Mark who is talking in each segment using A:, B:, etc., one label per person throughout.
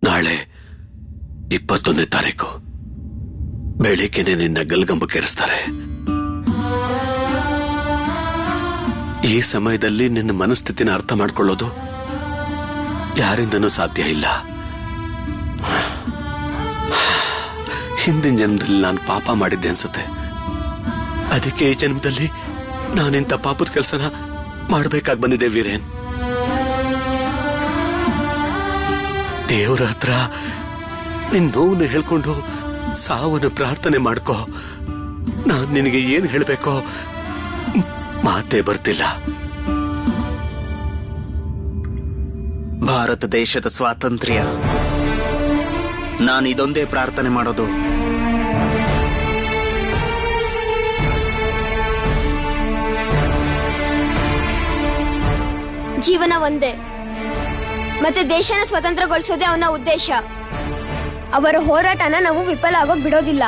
A: ನಾಳೆ 21ನೇ ತಾರೀಕು ಬೆಳಿಗ್ಗೆನೆ ನಿನ್ನ ಗಲ್ಗಂಬಕ್ಕೇರಿಸ್ತಾರೆ. ಈ ಸಮಯದಲ್ಲಿ ನಿನ್ನ ಮನಸ್ಥಿತಿನ ಅರ್ಥ ಮಾಡ್ಕೊಳ್ಳೋದು ಯಾರಿಂದನೂ ಸಾಧ್ಯ ಇಲ್ಲ. ಹಿಂದಿನ ಜನ್ಮದಲ್ಲಿ ನಾನು ಪಾಪ ಮಾಡಿದ್ದೆ ಅನ್ಸುತ್ತೆ. ಅದಕ್ಕೆ ಈ ಜನ್ಮದಲ್ಲಿ ನಾನಿಂತ ಪಾಪದ ಕೆಲಸನ ಮಾಡ್ಬೇಕಾಗಿ ಬಂದಿದ್ದೆ ವೀರೇನ್. ದೇವರ ಹತ್ರ ನಿನ್ ನೋವನ್ನು ಹೇಳ್ಕೊಂಡು ಸಾವನ್ನು ಪ್ರಾರ್ಥನೆ ಮಾಡ್ಕೋ. ನಾನ್ ನಿನಗೆ ಏನ್ ಹೇಳ್ಬೇಕೋ ಮಾತೇ ಬರ್ತಿಲ್ಲ.
B: ಭಾರತ ದೇಶದ ಸ್ವಾತಂತ್ರ್ಯ, ನಾನು ಇದೊಂದೇ ಪ್ರಾರ್ಥನೆ ಮಾಡೋದು.
C: ಜೀವನ ಒಂದೇ, ಮತ್ತೆ ದೇಶನ ಸ್ವತಂತ್ರಗೊಳಿಸೋದೇ ಅವನ ಉದ್ದೇಶ. ಅವರ ಹೋರಾಟನ ನಾವು ವಿಫಲ ಆಗೋಕ್ ಬಿಡೋದಿಲ್ಲ.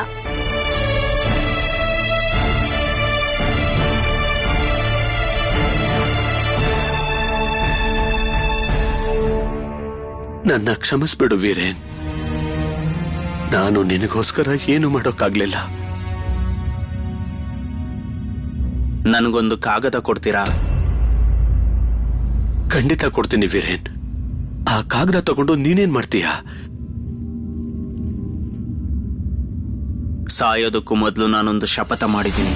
A: ನನ್ನ ಕ್ಷಮಿಸ್ಬಿಡು ವೀರೇನ್. ನಾನು ನಿನಗೋಸ್ಕರ ಏನು ಮಾಡೋಕ್ಕಾಗ್ಲಿಲ್ಲ.
B: ನನಗೊಂದು ಕಾಗದ ಕೊಡ್ತೀರಾ?
A: ಖಂಡಿತ ಕೊಡ್ತೀನಿ ವೀರೇನ್. ಆ ಕಾಗದ ತಗೊಂಡು ನೀನೇನ್ ಮಾಡ್ತೀಯ?
B: ಸಾಯೋದಕ್ಕೂ ಮೊದಲು ನಾನೊಂದು ಶಪಥ ಮಾಡಿದ್ದೀನಿ.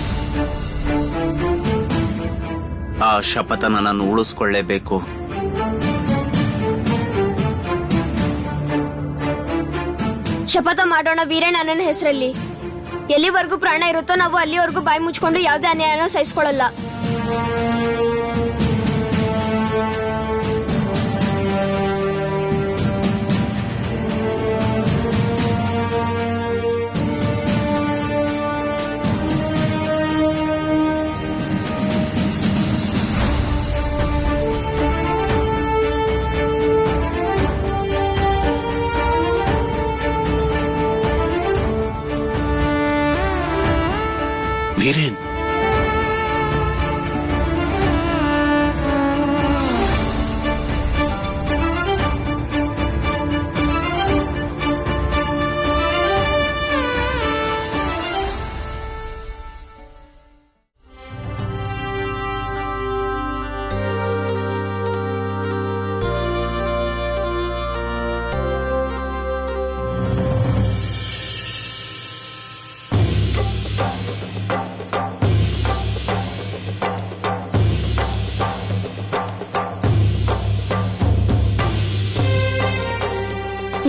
B: ಆ ಶಪಥನ ನಾನು ಉಳಿಸ್ಕೊಳ್ಳೇಬೇಕು.
C: ಶಪಥ ಮಾಡೋಣ ವೀರೇನ್ ಅಣ್ಣನ ಹೆಸರಲ್ಲಿ. ಎಲ್ಲಿವರೆಗೂ ಪ್ರಾಣ ಇರುತ್ತೋ ನಾವು ಅಲ್ಲಿವರೆಗೂ ಬಾಯಿ ಮುಚ್ಕೊಂಡು ಯಾವುದೇ ಅನ್ಯಾಯನ ಸಹಿಸ್ಕೊಳ್ಳಲ್ಲ.
A: ವೀರೇನ್,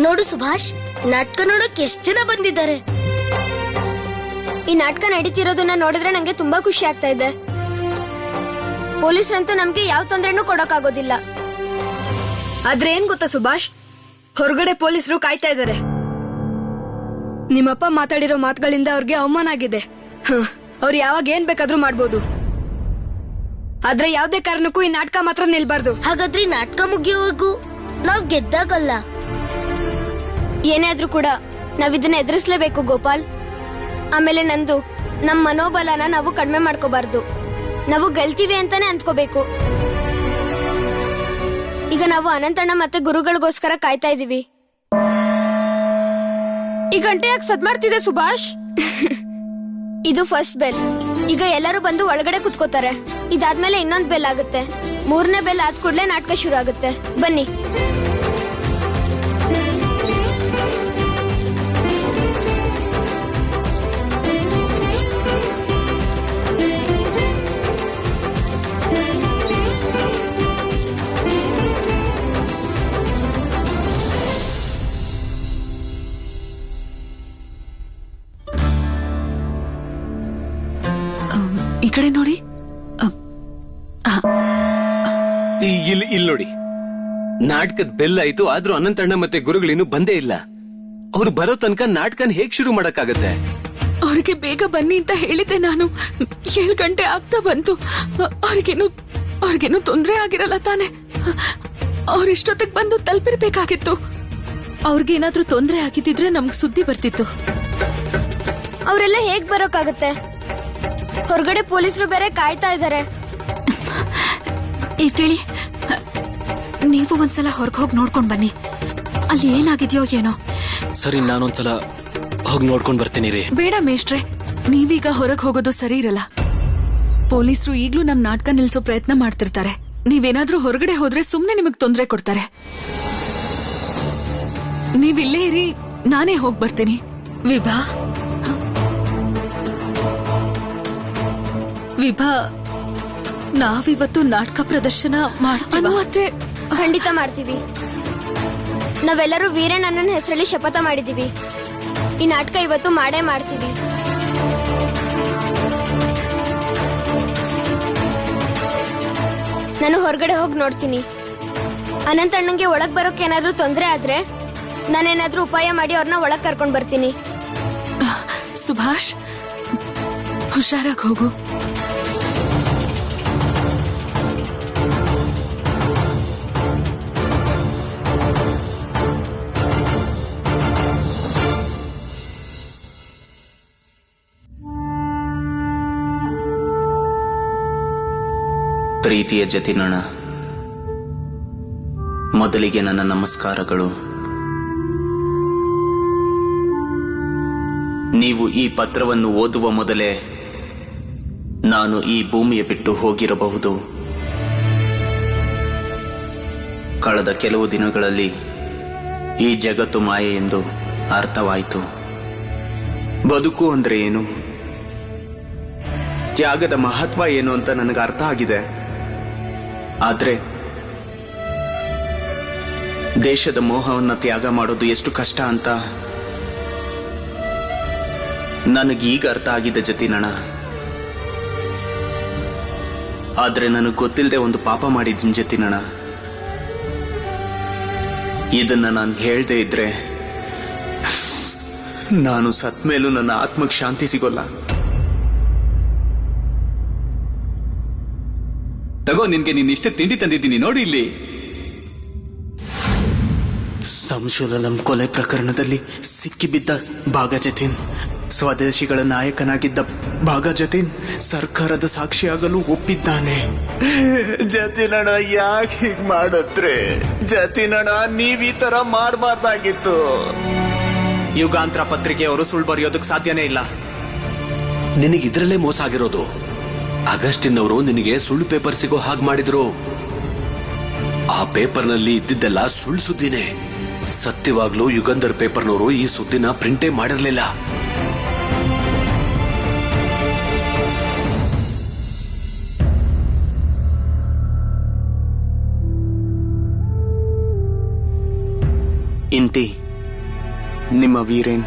C: ನೋಡು ಸುಭಾಷ್, ನಾಟಕ ನೋಡಕ್ ಎಷ್ಟು ಜನ ಬಂದಿದ್ದಾರೆ. ಈ ನಾಟಕ ನಡೀತಿರೋದನ್ನ ನೋಡಿದ್ರೆ ನಂಗೆ ತುಂಬಾ ಖುಷಿ ಆಗ್ತಾ ಇದೆ. ಪೊಲೀಸರಂತೂ ನಮ್ಗೆ ಯಾವ ತೊಂದರೆನೂ ಕೊಡೋಕ್ಕಾಗೋದಿಲ್ಲ.
D: ಆದ್ರೆ ಏನ್ ಗೊತ್ತಾ ಸುಭಾಷ್, ಹೊರಗಡೆ ಪೊಲೀಸರು ಕಾಯ್ತಾ ಇದ್ದಾರೆ. ನಿಮ್ಮಪ್ಪ ಮಾತಾಡಿರೋ ಮಾತುಗಳಿಂದ ಅವ್ರಿಗೆ ಅವಮಾನ ಆಗಿದೆ. ಅವ್ರು ಯಾವಾಗ ಏನ್ ಬೇಕಾದ್ರೂ ಮಾಡ್ಬೋದು. ಆದ್ರೆ ಯಾವ್ದೇ ಕಾರಣಕ್ಕೂ ಈ ನಾಟಕ ಮಾತ್ರ ನಿಲ್ಬಾರ್ದು.
C: ಹಾಗಾದ್ರೆ ನಾಟಕ ಮುಗಿಯೋವರೆಗೂ ನಾವ್ ಗೆದ್ದಾಗಲ್ಲ. ಏನೇ ಆದ್ರೂ ಕೂಡ ನಾವಿದನ್ನ ಎದುರಿಸಲೇಬೇಕು ಗೋಪಾಲ್. ಆಮೇಲೆ ನಂದು ನಮ್ ಮನೋಬಲನ ನಾವು ಕಡಿಮೆ ಮಾಡ್ಕೋಬಾರ್ದು. ನಾವು ಗೆಲ್ತೀವಿ ಅಂತಾನೆ ಅಂದ್ಕೋಬೇಕು. ಈಗ ನಾವು ಅನಂತಣ್ಣ ಮತ್ತೆ ಗುರುಗಳಿಗೋಸ್ಕರ ಕಾಯ್ತಾ ಇದೀವಿ.
D: ಈ ಗಂಟೆ ಯಾಕೆ ಸದ್ ಮಾಡ್ತಿದೆ ಸುಭಾಷ್?
C: ಇದು ಫಸ್ಟ್ ಬೆಲ್. ಈಗ ಎಲ್ಲರೂ ಬಂದು ಒಳಗಡೆ ಕುತ್ಕೋತಾರೆ. ಇದಾದ್ಮೇಲೆ ಇನ್ನೊಂದ್ ಬೆಲ್ ಆಗುತ್ತೆ. 3ನೇ ಬೆಲ್ ಆದ ಕೂಡ್ಲೆ ನಾಟಕ ಶುರು ಆಗುತ್ತೆ. ಬನ್ನಿ.
E: ಈ ಕಡೆ ನೋಡಿ.
F: ಇಲ್ಲಿ ನೋಡಿ, ನಾಟಕದ ಬೆಲ್ ಆಯ್ತು, ಆದ್ರೂ ಅನಂತಣ್ಣ ಮತ್ತೆ ಗುರುಗಳಿನ್ನು ಬಂದೇ ಇಲ್ಲ. ಅವ್ರು ಬರೋ ತನಕ ನಾಟಕನ ಹೇಗ್ ಶುರು ಮಾಡಕ್ಕಾಗತ್ತೆ?
E: ಅವ್ರಿಗೆ ಬೇಗ ಬನ್ನಿ ಅಂತ ಹೇಳಿದ್ದೆ ನಾನು. 7 ಗಂಟೆ ಆಗ್ತಾ ಬಂತು. ಅವ್ರಿಗೇನು ತೊಂದ್ರೆ ಆಗಿರಲ್ಲ ತಾನೆ? ಅವ್ರಿಷ್ಟೊತ್ತಿಗೆ ಬಂದು ತಲುಪಿರ್ಬೇಕಾಗಿತ್ತು.
G: ಅವ್ರಿಗೇನಾದ್ರೂ ತೊಂದ್ರೆ ಆಗಿದ್ದಿದ್ರೆ ನಮ್ಗ್ ಸುದ್ದಿ ಬರ್ತಿತ್ತು.
C: ಅವರೆಲ್ಲ ಹೇಗ್ ಬರೋಕ್ಕಾಗತ್ತೆ? ಹೊರಗಡೆ ಪೊಲೀಸರು ಬೇರೆ ಕಾಯ್ತಾ ಇದ್ದಾರೆ.
E: ಇಲ್ಲಿ ಕೇಳಿ, ನೀವು ಒಂದ್ಸಲ ಹೊರಗೆ ಹೋಗಿ ನೋಡ್ಕೊಂಡ್ ಬನ್ನಿ. ಅಲ್ಲಿ ಏನಾಗಿದ್ಯೋ ಏನೋ.
F: ಸರಿ, ನಾನೊಂದ್ಸಲ ಹೋಗಿ ನೋಡ್ಕೊಂಡ್ ಬರ್ತೀನಿ ರೀ.
E: ಬೇಡ ಮೇಷ್ಟ್ರೆ, ನೀವೀಗ ಹೊರಗೆ ಹೋಗೋದು ಸರಿ ಇರಲ್ಲ. ಪೊಲೀಸರು ಈಗ್ಲೂ ನಮ್ ನಾಟಕ ನಿಲ್ಸೋ ಪ್ರಯತ್ನ ಮಾಡ್ತಿರ್ತಾರೆ. ನೀವೇನಾದ್ರೂ ಹೊರಗಡೆ ಹೋದ್ರೆ ಸುಮ್ನೆ ನಿಮಗ್ ತೊಂದರೆ ಕೊಡ್ತಾರೆ. ನೀವಿಲ್ಲೇ ಇರಿ, ನಾನೇ ಹೋಗ್ ಬರ್ತೀನಿ.
G: ವಿಭಾ ವಿಭಾ, ನಾವಿವತ್ತು ನಾಟಕ ಪ್ರದರ್ಶನ ಮಾಡ್ತೀವಿ.
E: ಮತ್ತೆ
C: ಖಂಡಿತ ಮಾಡ್ತೀವಿ. ನಾವೆಲ್ಲರೂ ವೀರಣ್ಣನ ಹೆಸರಲ್ಲಿ ಶಪಥ ಮಾಡಿದೀವಿ. ಈ ನಾಟಕ ಇವತ್ತು ಮಾಡೇ ಮಾಡ್ತೀವಿ. ನಾನು ಹೊರಗಡೆ ಹೋಗಿ ನೋಡ್ತೀನಿ. ಅನಂತಣ್ಣಂಗೆ ಒಳಗ್ ಬರೋಕೆ ಏನಾದ್ರೂ ತೊಂದರೆ ಆದ್ರೆ ನಾನೇನಾದ್ರೂ ಉಪಾಯ ಮಾಡಿ ಅವ್ರನ್ನ ಒಳಗ್ ಕರ್ಕೊಂಡ್ ಬರ್ತೀನಿ.
E: ಸುಭಾಷ್, ಹುಷಾರಾಗಿ ಹೋಗು.
B: ಪ್ರೀತಿಯ ಜತಿನಣ್ಣ, ಮೊದಲಿಗೆ ನನ್ನ ನಮಸ್ಕಾರಗಳು. ನೀವು ಈ ಪತ್ರವನ್ನು ಓದುವ ಮೊದಲೇ ನಾನು ಈ ಭೂಮಿಯ ಬಿಟ್ಟು ಹೋಗಿರಬಹುದು. ಕಳೆದ ಕೆಲವು ದಿನಗಳಲ್ಲಿ ಈ ಜಗತ್ತು ಮಾಯೆ ಎಂದು ಅರ್ಥವಾಯಿತು. ಬದುಕು ಅಂದ್ರೆ ಏನು, ತ್ಯಾಗದ ಮಹತ್ವ ಏನು ಅಂತ ನನಗೆ ಅರ್ಥ ಆಗಿದೆ. ಆದ್ರೆ ದೇಶದ ಮೋಹವನ್ನು ತ್ಯಾಗ ಮಾಡೋದು ಎಷ್ಟು ಕಷ್ಟ ಅಂತ ನನಗೀಗ ಅರ್ಥ ಆಗಿದೆ ಜತಿನಣ್ಣ. ಆದ್ರೆ ನನಗೆ ಗೊತ್ತಿಲ್ಲದೆ ಒಂದು ಪಾಪ ಮಾಡಿದ್ದೀನಿ ಜತಿನಣ್ಣ. ಇದನ್ನ ನಾನು ಹೇಳ್ದೆ ಇದ್ರೆ ನಾನು ಸತ್ ಮೇಲೂ ನನ್ನ ಆತ್ಮಕ್ಕೆ ಶಾಂತಿ ಸಿಗೋಲ್ಲ.
H: ತಗೋ, ನಿನ್ಗೆ ನೀನ್ ಇಷ್ಟ ತಿಂಡಿ ತಂದಿದ್ದೀನಿ, ನೋಡಿ ಇಲ್ಲಿ.
B: ಸಂಶೋಧನಂ ಕೊಲೆ ಪ್ರಕರಣದಲ್ಲಿ ಸಿಕ್ಕಿಬಿದ್ದ ಭಾಗ ಜತೀನ್, ಸ್ವದೇಶಿಗಳ ನಾಯಕನಾಗಿದ್ದ ಭಾಗ ಜತೀನ್ ಸರ್ಕಾರದ ಸಾಕ್ಷಿಯಾಗಲು ಒಪ್ಪಿದ್ದಾನೆ. ಜತೀನಣ್ಣ, ಯಾಕೆ ಹೀಗ್ ಮಾಡಿದ್ರೆ? ಜತೀನಣ್ಣ, ನೀವ್ ಈ ತರ ಮಾಡಬಾರ್ದಾಗಿತ್ತು. ಯುಗಾಂತರ ಪತ್ರಿಕೆಯವರು ಸುಳ್ಳು ಬರೆಯೋದಕ್ಕೆ ಸಾಧ್ಯನೇ ಇಲ್ಲ.
A: ನಿನಗಿದ್ರಲ್ಲೇ ಮೋಸ ಆಗಿರೋದು. ಅಗಸ್ಟಿನ್ ಅವರು ನಿನಗೆ ಸುಳ್ಳು ಪೇಪರ್ ಸಿಗೋ ಹಾಗೆ ಮಾಡಿದ್ರು. ಆ ಪೇಪರ್ನಲ್ಲಿ ಇದ್ದಿದ್ದೆಲ್ಲ ಸುಳ್ಳು ಸುದ್ದಿನೇ. ಸತ್ಯವಾಗ್ಲೂ ಯುಗಂಧರ್ ಪೇಪರ್ನವರು ಈ ಸುದ್ದಿನ ಪ್ರಿಂಟೇ ಮಾಡಿರ್ಲಿಲ್ಲ.
B: ಇಂತಿ ನಿಮ್ಮ ವೀರೇನ್.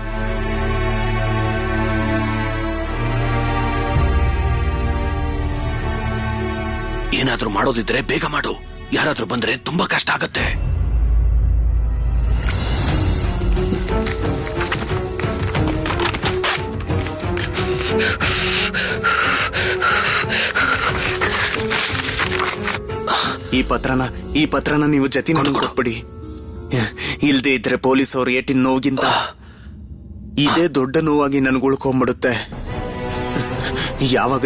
A: ಏನಾದ್ರೂ ಮಾಡೋದಿದ್ರೆ ಬೇಗ ಮಾಡು. ಯಾರಾದ್ರೂ ಬಂದ್ರೆ ತುಂಬಾ ಕಷ್ಟ ಆಗತ್ತೆ.
B: ಈ ಪತ್ರನ ನೀವು ಜತಿನಣ್ಣ ಕೊಟ್ಬಿಡಿ. ಇಲ್ದೇ ಇದ್ರೆ ಪೊಲೀಸ್ ಅವ್ರು ಏಟಿನ ನೋವಿಗಿಂತ ಇದೇ ದೊಡ್ಡ ನೋವಾಗಿ ನನಗೆ ಉಳ್ಕೊಂಡ್ಬಿಡುತ್ತೆ. ಯಾವಾಗ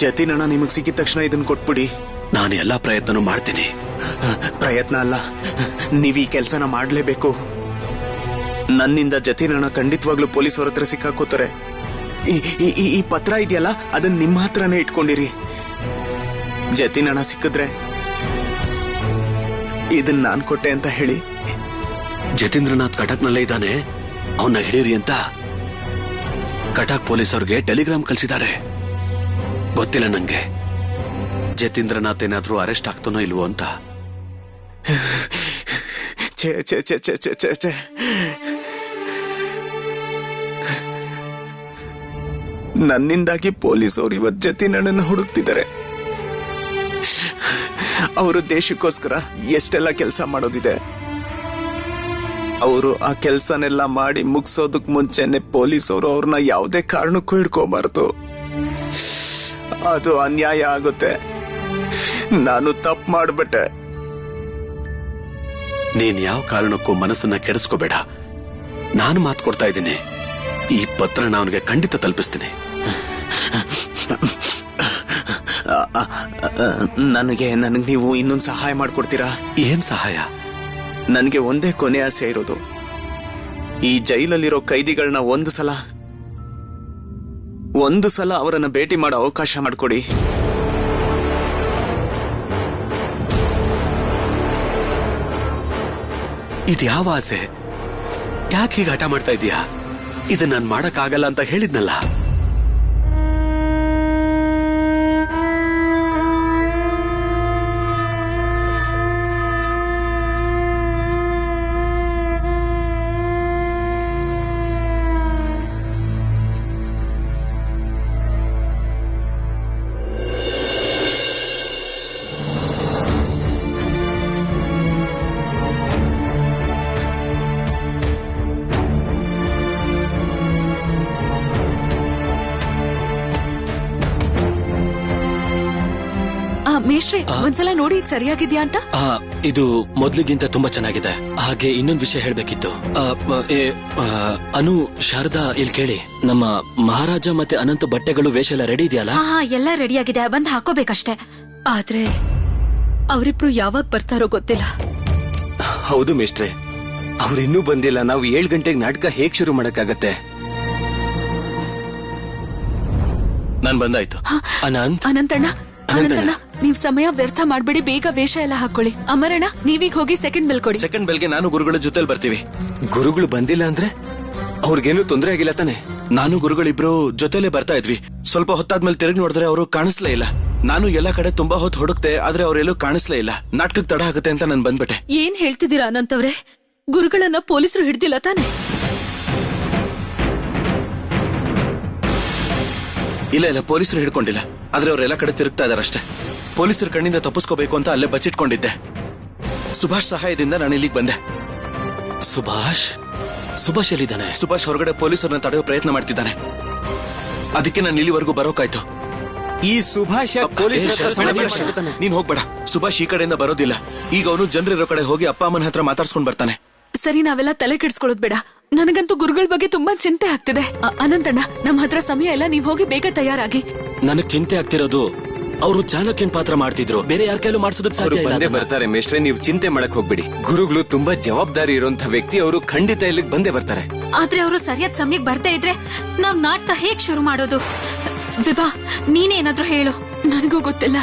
B: ಜತಿನಣ್ಣ ನಿಮಗ್ ಸಿಕ್ಕಿದ ತಕ್ಷಣ ಇದನ್ನ ಕೊಟ್ಬಿಡಿ.
A: ನಾನು ಎಲ್ಲಾ ಪ್ರಯತ್ನನೂ ಮಾಡ್ತೀನಿ.
B: ಪ್ರಯತ್ನ ಅಲ್ಲ, ನೀವ್ ಈ ಕೆಲ್ಸನ ಮಾಡ್ಲೇಬೇಕು. ನನ್ನಿಂದ ಜತಿನಣ್ಣ ಖಂಡಿತವಾಗ್ಲೂ ಪೊಲೀಸ್ ಅವ್ರ ಹತ್ರ ಸಿಕ್ಕಾಕೋತಾರೆ. ಈ ಪತ್ರ ಇದೆಯಲ್ಲ, ಅದನ್ನ ನಿಮ್ಮ ಹತ್ರನೇ ಇಟ್ಕೊಂಡಿರಿ. ಜತಿನಣ್ಣ ಸಿಕ್ಕಿದ್ರೆ ಇದನ್ನ ನಾನ್ ಕೊಟ್ಟೆ ಅಂತ ಹೇಳಿ.
A: ಜತೀಂದ್ರನಾಥ್ ಕಟಕ್ನಲ್ಲೇ ಇದ್ದಾನೆ, ಅವನ್ನ ಹಿಡೀರಿ ಅಂತ ಕಟಕ್ ಪೊಲೀಸ್ ಅವ್ರಿಗೆ ಟೆಲಿಗ್ರಾಮ್ ಕಳಿಸಿದ್ದಾರೆ. ಗೊತ್ತಿಲ್ಲ ನಂಗೆ ಜತೀಂದ್ರನಾಥ್ ಏನಾದ್ರೂ ಅರೆಸ್ಟ್ ಆಗ್ತಾನೋ ಇಲ್ವೋ ಅಂತ.
B: ನನ್ನಿಂದಾಗಿ ಪೊಲೀಸ್ ಅವರು ಇವತ್ತು ಜತೀನಣ್ಣನ ಹುಡುಕ್ತಿದ್ದಾರೆ. ಅವರು ದೇಶಕ್ಕೋಸ್ಕರ ಎಷ್ಟೆಲ್ಲ ಕೆಲಸ ಮಾಡೋದಿದೆ. ಅವರು ಆ ಕೆಲಸನೆಲ್ಲ ಮಾಡಿ ಮುಗಿಸೋದಕ್ ಮುಂಚೆನೆ ಪೊಲೀಸ್ ಅವರು ಅವ್ರನ್ನ ಯಾವುದೇ ಕಾರಣಕ್ಕೂ ಹಿಡ್ಕೋಬಾರ್ದು. ಅದು ಅನ್ಯಾಯ ಆಗುತ್ತೆ. ನಾನು ತಪ್ಪು ಮಾಡ್ಬಿಟ್ಟೆ.
A: ನೀನ್ ಯಾವ ಕಾರಣಕ್ಕೂ ಮನಸ್ಸನ್ನ ಕೆಡಿಸ್ಕೋಬೇಡ. ನಾನು ಮಾತು ಕೊಡ್ತಾ ಇದ್ದೀನಿ, ಈ ಪತ್ರನ ಅವನಿಗೆ ಖಂಡಿತ ತಲುಪಿಸ್ತೀನಿ.
B: ನನಗೆ ನೀವು ಇನ್ನೊಂದು ಸಹಾಯ ಮಾಡ್ಕೊಡ್ತೀರಾ?
A: ಏನ್ ಸಹಾಯ?
B: ನನಗೆ ಒಂದೇ ಕೊನೆ ಆಸೆ ಇರೋದು, ಈ ಜೈಲಲ್ಲಿರೋ ಕೈದಿಗಳನ್ನ ಒಂದು ಸಲ ಅವರನ್ನ ಭೇಟಿ ಮಾಡೋ ಅವಕಾಶ ಮಾಡಿಕೊಡಿ.
A: ಇದ್ಯಾವ ಆಸೆ? ಯಾಕೆ ಹೀಗೆ ಹಠ ಮಾಡ್ತಾ ಇದೀಯಾ? ಇದನ್ನ ನಾನು ಮಾಡಕ್ಕಾಗಲ್ಲ ಅಂತ ಹೇಳಿದ್ನಲ್ಲ.
E: ಮೇಷ್ಟ್ರೆ, ಒಂದ್ಸಲ ನೋಡಿ ಇದು ಸರಿಯಾಗಿದ್ಯಾ ಅಂತ.
F: ಇದು ಮೊದ್ಲಿಗಿಂತ ತುಂಬಾ ಚೆನ್ನಾಗಿದೆ. ಹಾಗೆ ಇನ್ನೊಂದು ವಿಷಯ ಹೇಳ್ಬೇಕಿತ್ತು. ಅನು, ಶಾರದಾ, ಇಲ್ಲಿ ಕೇಳಿ, ನಮ್ಮ ಮಹಾರಾಜ ಮತ್ತೆ ಅನಂತ ಬಟ್ಟೆಗಳು ವೇಷ ಎಲ್ಲ ರೆಡಿ ಇದೆಯಲ್ಲ?
E: ಎಲ್ಲ ರೆಡಿ ಆಗಿದೆ, ಬಂದ್ ಹಾಕೋಬೇಕಷ್ಟೇ.
G: ಆದ್ರೆ ಅವರಿಬ್ರು ಯಾವಾಗ ಬರ್ತಾರೋ ಗೊತ್ತಿಲ್ಲ.
F: ಹೌದು ಮೇಷ್ಟ್ರೆ, ಅವ್ರಿನ್ನೂ ಬಂದಿಲ್ಲ. ನಾವು 7 ಗಂಟೆಗೆ ನಾಟಕ ಹೇಗ್ ಶುರು ಮಾಡಕ್ಕಾಗತ್ತೆ? ನಾನ್ ಬಂದಾಯ್ತು.
E: ಅನಂತಣ್ಣ, ನೀವ್ ಸಮಯ ವ್ಯರ್ಥ ಮಾಡ್ಬೇಡಿ, ಬೇಗ ವೇಷ ಎಲ್ಲ ಹಾಕೊಳ್ಳಿ. ಅಮರಣ್ಣ, ನೀವೀಗ ಹೋಗಿ ಸೆಕೆಂಡ್ ಬೆಲ್ ಕೊಡಿ.
F: ಸೆಕೆಂಡ್ ಬೆಲ್ಗೆ ನಾನು ಗುರುಗಳ ಜೊತೆಲಿ ಬರ್ತೀವಿ. ಗುರುಗಳು ಬಂದಿಲ್ಲ ಅಂದ್ರೆ ಅವ್ರಿಗೇನು ತೊಂದರೆ ಆಗಿಲ್ಲ ತಾನೆ?
I: ನಾನು ಗುರುಗಳಿಬ್ರು ಜೊತೆಲೆ ಬರ್ತಾ ಇದ್ವಿ. ಸ್ವಲ್ಪ ಹೊತ್ತಾದ್ಮೇಲೆ ತಿರುಗಿ ನೋಡಿದ್ರೆ ಅವರು ಕಾಣಿಸ್ಲೇ ಇಲ್ಲ. ನಾನು ಎಲ್ಲಾ ಕಡೆ ತುಂಬಾ ಹೊತ್ತು ಹುಡುಕ್ತೆ, ಆದ್ರೆ ಅವರೆಲ್ಲೂ ಕಾಣಿಸ್ಲೇ ಇಲ್ಲ. ನಾಟಕಕ್ಕೆ ತಡ ಆಗುತ್ತೆ ಅಂತ ನಾನು ಬಂದ್ಬಿಟ್ಟೆ.
G: ಏನ್ ಹೇಳ್ತಿದ್ದೀರಾ ಅನಂತವ್ರೆ? ಗುರುಗಳನ್ನ ಪೊಲೀಸರು ಹಿಡ್ದಿಲ್ಲ ತಾನೆ?
I: ಇಲ್ಲ, ಪೊಲೀಸರು ಹಿಡ್ಕೊಂಡಿಲ್ಲ. ಆದ್ರೆ ಅವರೆಲ್ಲ ಕಡೆ ತಿರುಗ್ತಾ ಇದಾರಷ್ಟೇ. ಪೊಲೀಸರ ಕಣ್ಣಿಂದ ತಪ್ಪಿಸ್ಕೋಬೇಕು ಅಂತ ಅಲ್ಲೇ ಬಚ್ಚಿಟ್ಕೊಂಡಿದ್ದೆ. ಸುಭಾಷ್ ಸಹಾಯದಿಂದ ನಾನು ಇಲ್ಲಿಗೆ ಬಂದೆ.
F: ಸುಭಾಷ್ ಎಲ್ಲಿದ್ದಾನೆ?
I: ಸುಭಾಷ್ ಹೊರಗಡೆ ಪೊಲೀಸರನ್ನ ತಡೆಯೋ ಪ್ರಯತ್ನ ಮಾಡ್ತಿದ್ದಾನೆ. ಅದಕ್ಕೆ ನಾನು ಇಲ್ಲಿವರೆಗೂ ಬರೋಕಾಯ್ತು.
F: ಈ ಸುಭಾಷ್
I: ನೀನ್ ಹೋಗ್ಬೇಡ. ಸುಭಾಷ್ ಈ ಕಡೆಯಿಂದ ಬರೋದಿಲ್ಲ. ಈಗ ಅವನು ಜನರಿರೋ ಕಡೆ ಹೋಗಿ ಅಪ್ಪ ಅಮ್ಮನ ಹತ್ರ ಮಾತಾಡ್ಸ್ಕೊಂಡ್ ಬರ್ತಾನೆ.
E: ಸರಿ, ನಾವೆಲ್ಲ ತಲೆ ಕೆಡ್ಸ್ಕೊಳ್ಳೋದ್ ಬೇಡ. ನನಗಂತೂ ಗುರುಗಳ ಬಗ್ಗೆ ತುಂಬಾ ಚಿಂತೆ ಆಗ್ತಿದೆ. ಅನಂತಣ್ಣ, ನಮ್ ಹತ್ರ ಸಮಯ ಇಲ್ಲ, ನೀವ್ ಹೋಗಿ ಬೇಗ ತಯಾರಾಗಿ.
F: ನನಗ್ ಚಿಂತೆ ಆಗ್ತಿರೋದು, ಅವರು ಚಾಣಕ್ಯನ್ ಪಾತ್ರ ಮಾಡ್ತಿದ್ರು, ಬೇರೆ ಯಾರ ಕೈಲೂ ಮಾಡಿಸೋದಕ್ಕೆ ಸಾಧ್ಯ ಇಲ್ಲ.
H: ಬಂದೇ ಬರ್ತಾರೆ ಮೇಷ್ಟ್ರೆ, ನೀವು ಚಿಂತೆ ಮಾಡಕ್ ಹೋಗ್ಬಿಡಿ. ಗುರುಗಳು ತುಂಬಾ ಜವಾಬ್ದಾರಿ ಇರುವಂತ ವ್ಯಕ್ತಿ, ಅವರು ಖಂಡಿತ ಇಲ್ಲಿಗೆ ಬಂದೇ ಬರ್ತಾರೆ.
E: ಆದ್ರೆ ಅವರು ಸರಿಯಾದ ಸಮಯಕ್ಕೆ ಬರ್ತಾ ಇದ್ರೆ ನಾವ್ ನಾಟಕ ಹೇಗ್ ಶುರು ಮಾಡೋದು? ವಿಭಾ, ನೀನೇನಾದ್ರೂ ಹೇಳು. ನನಗೂ ಗೊತ್ತಿಲ್ಲ.